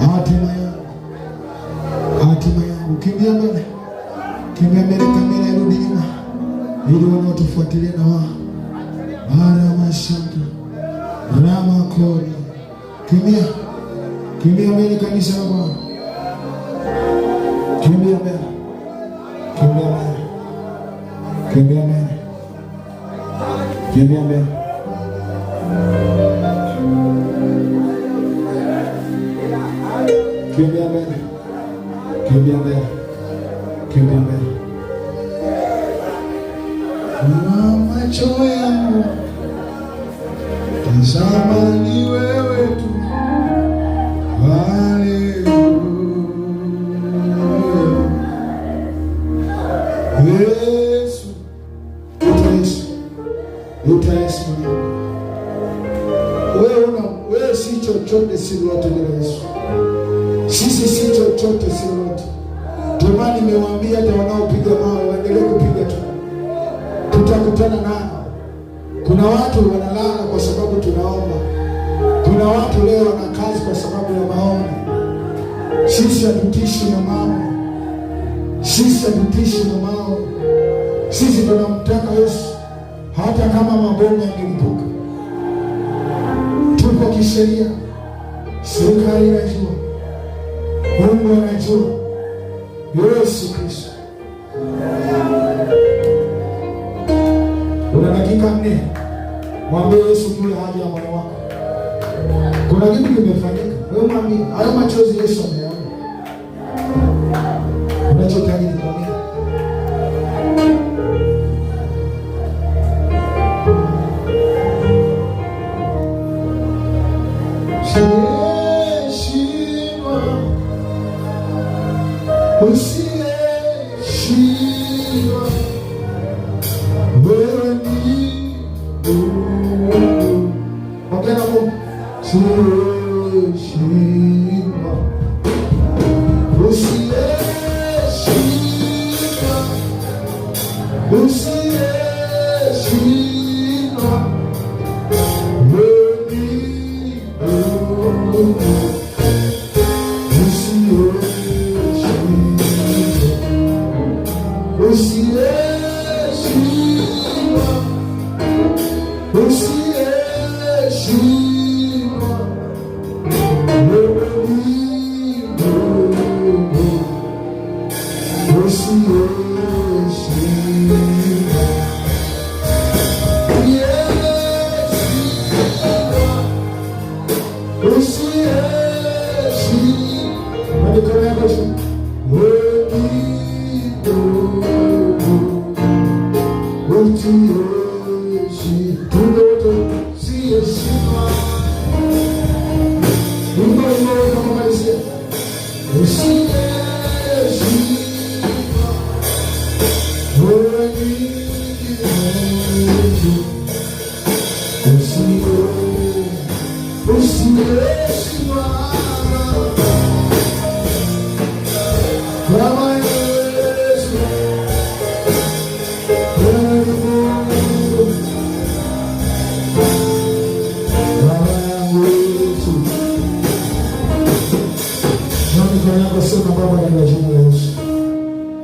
Hatima yangu. Hatima yangu. Kimbia mbele. Kimbia mbele, kamera irudi nyuma, ili wanaotufuatilia na wao. Mara mashaka. Rama kori. Kimbia. Kimbia mbele kanisa la Bwana. Kimbia mbele. Kimbia mbele. Kimbia mbele. Kimbia mbele. Kimbia mbele. Kimbia mbele. Kimbia mbele. Macho yangu tazama ni wewe tu. Yesu, Yesu. Wewe si chochote si lolote bila Yesu. Sisi si chochote si lolote. Tumani nimewaambia hata wanaopiga mawe waendelee kupiga tu. Tutakutana nao. Kuna watu wanalala kwa sababu tunaomba. Kuna watu leo wana kazi kwa sababu ya maombi. Sisi hatutishi na maombi. Sisi hatutishi na maombi. Sisi tunamtaka Yesu hata kama mabomu yangelipuka. Tupo kisheria. Serikali inajua. Mungu anajua. Yesu Kristo. Una dakika 4. Mwambie Yesu juu ya haja ya moyo wako. Kuna kitu kimefanyika. Wewe mwambie, hayo machozi Yesu ameona. Unachotaji ni kwambie. Usiyeshindwa wewe ni Mungu. Ongea na Mungu. Usiyeshindwa, usiyeshindwa, usiyeshindwa wewe ni Mungu.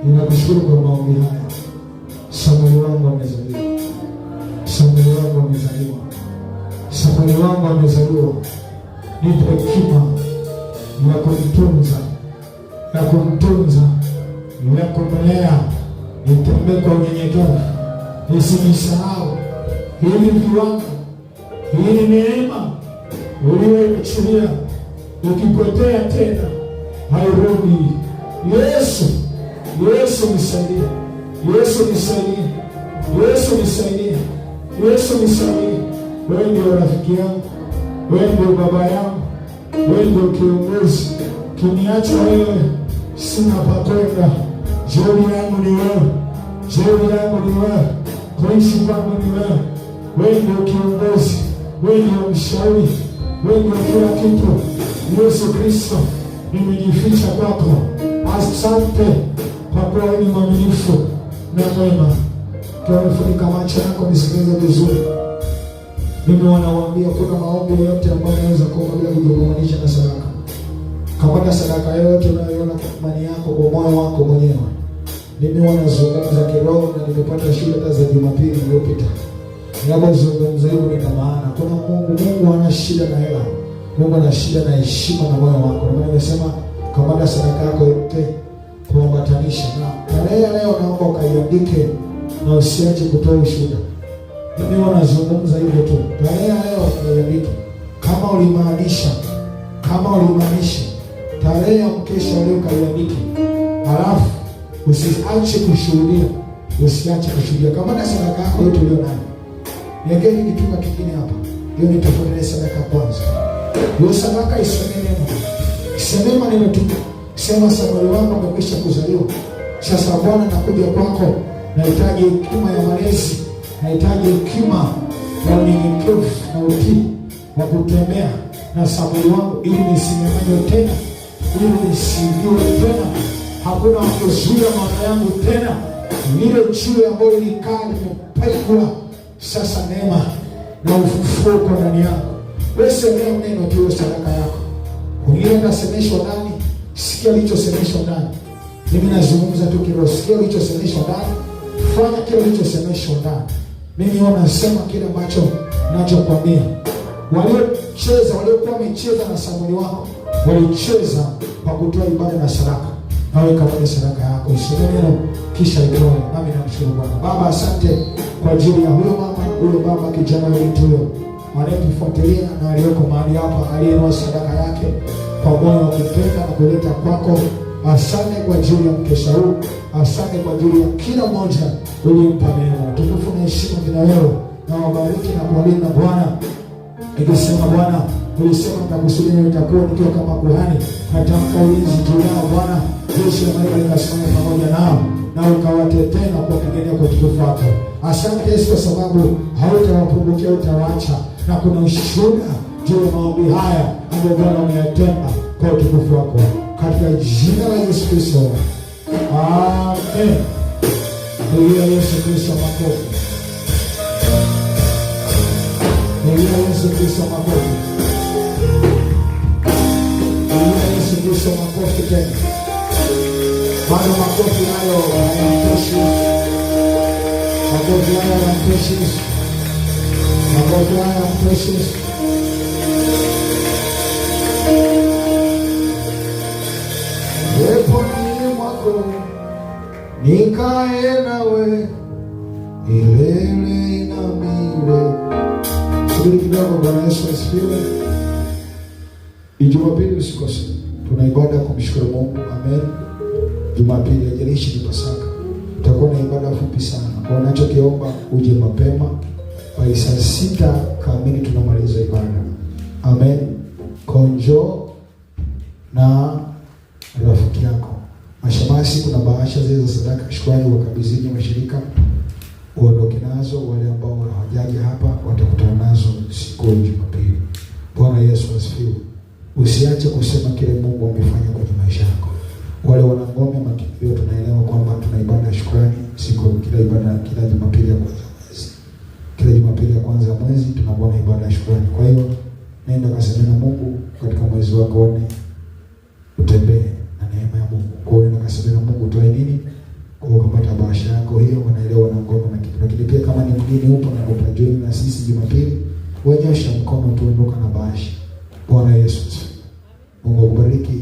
Ninakushukuru kwa maombi haya. Samueli wangu amezaliwa. Samueli wangu amezaliwa. Samueli wangu amezaliwa. Nipe hekima ya kumtunza, ya kumtunza, ya kumlea. Nitembee kwa unyenyekevu, nisijisahau. Hili viwango, hili neema uliyoiachilia, ukipotea tena hairudi. Yesu, Yesu nisaidie. Yesu nisaidie. Yesu nisaidie. Yesu nisaidie. Wewe ndio rafiki yangu. Wewe ndio baba yangu. Wewe ndio kiongozi. Kiniacha wewe sina pa kwenda. Jeuri yangu ni wewe. Jeuri yangu ni wewe. Kuishi kwangu ni wewe. Wewe ndio kiongozi. Wewe ndio mshauri. Wewe ndio kila kitu. Yesu Kristo, nimejificha kwako. Asante kwa kuwa ni mwaminifu na mwema. Tunafunika macho yako nisikilize vizuri. Mimi wanawaambia kuna maombi yote ambayo yanaweza kuomba bila kujumuisha na sadaka. Kapata sadaka yote unayoona kwa imani yako kwa moyo wako mwenyewe. Mimi wanazungumza kiroho na nimepata shule hata za Jumapili iliyopita. Ninapozungumza hilo nina maana. Kuna Mungu ana shida na hela. Mungu ana shida na heshima na moyo wako. Ndio nimesema kamata sadaka yako yote kuambatanisha na tarehe leo. Naomba ukaiandike na usiache kutoa ushuhuda. Mimi wanazungumza hivyo tu. Tarehe leo ukaiandike kama ulimaanisha, tarehe ya mkesha leo ukaiandike. Alafu usiache kushuhudia, Kamata sadaka yako yote ulio nayo. Niwekeni kitu kingine hapa. Hiyo ni tofauti sadaka kwanza. Hiyo sadaka iseme neno. Iseme maneno tu. Sema Samuel wangu amekwisha kuzaliwa. Sasa Bwana nakuja kwako. Nahitaji hekima ya malezi. Nahitaji hekima ya unyenyekevu na utii wa kutembea na Samuel wangu ili nisinyang'anywe tena. Ili nisiibiwe tena. Hakuna kuzuia maana yangu tena. Ile jiwe ambayo ilikaa limepigwa. Sasa neema na ufufuo kwa ndani yako. Wewe sema neno tu sadaka yako. Ukienda semeshwa ndani, sikia kilichosemeshwa ndani. Mimi nazungumza tu kiroho, sikia kilichosemeshwa ndani. Fanya kile kilichosemeshwa ndani. Mimi nasema kile ambacho ninachokwambia. Waliokuwa wamecheza na Samuel wako, walicheza kwa kutoa ibada na sadaka. Nawe kama sadaka yako useme neno kisha itoe. Nami namshukuru Bwana. Baba, asante kwa ajili ya huyo baba kijana wetu anayetufuatilia na aliyoko mahali hapa, aliyenoa sadaka yake kwa moyo wa kupenda na kuleta kwako. Asante kwa ajili ya mkesha huu. Asante kwa ajili ya kila mmoja uliyempa neema. Tukufu na heshima jina leo, na wabariki na kuwalinda Bwana. Nikisema Bwana, ulisema nitakusudia nitakuwa nikiwa kama kuhani. Natamka ulinzi juu yao Bwana. Jeshi la malaika likasimama pamoja nao, na ukawatetea na kuwapigania kwa utukufu wako. Asante Yesu kwa sababu hautawapungukia, utawaacha. Na kuna ushuhuda juu ya maombi haya ambayo Bwana umeyatenda kwa utukufu wako. Katika jina la Yesu Kristo. Amen. Pigia Yesu Kristo makofi. Pigia Yesu Kristo makofi. Pigia Yesu Kristo makofi tena. Bado makofi hayo hayamtoshi. Makofi hayo hayamtoshi. Makofi hayo hayamtoshi. Weponi mwako nikae nawe milele na milele. Subiri kidogo. Bwana Yesu asifiwe. Jumapili usikose, tuna ibada kumshukuru Mungu. Amen. Jumapili ajalishi ni Pasaka. Tutakuwa na ibada fupi sana. Kwa unachokiomba uje mapema. Kwa saa 6 kamili tunamaliza ibada. Amen. Konjo na rafiki yako. Mashemasi kuna bahasha zile za sadaka shukrani wakabizini washirika. Uondoke nazo. Wale ambao hawajaji hapa watakutana nazo siku ya Jumapili. Bwana Yesu asifiwe. Usiache kusema kile Mungu amefanya kwenye maisha yako. Wale wana ngome makimbilio, tunaelewa kwamba tuna ibada ya shukrani kila Jumapili ya kwanza mwezi. Kila Jumapili ya kwanza mwezi tunakuwa na ibada ya shukrani. Kwa hiyo nenda kaseme na Mungu katika mwezi wako wote. Utembee na neema ya Mungu. Kwa hiyo nenda kaseme na Mungu utoe nini? Kwa kupata bahasha yako hiyo, wanaelewa wana ngome makimbilio. Lakini pia kama ni mgeni upo na utajoin na sisi Jumapili, wenyosha mkono tuondoka na bahasha. Bwana Yesu. Mungu akubariki.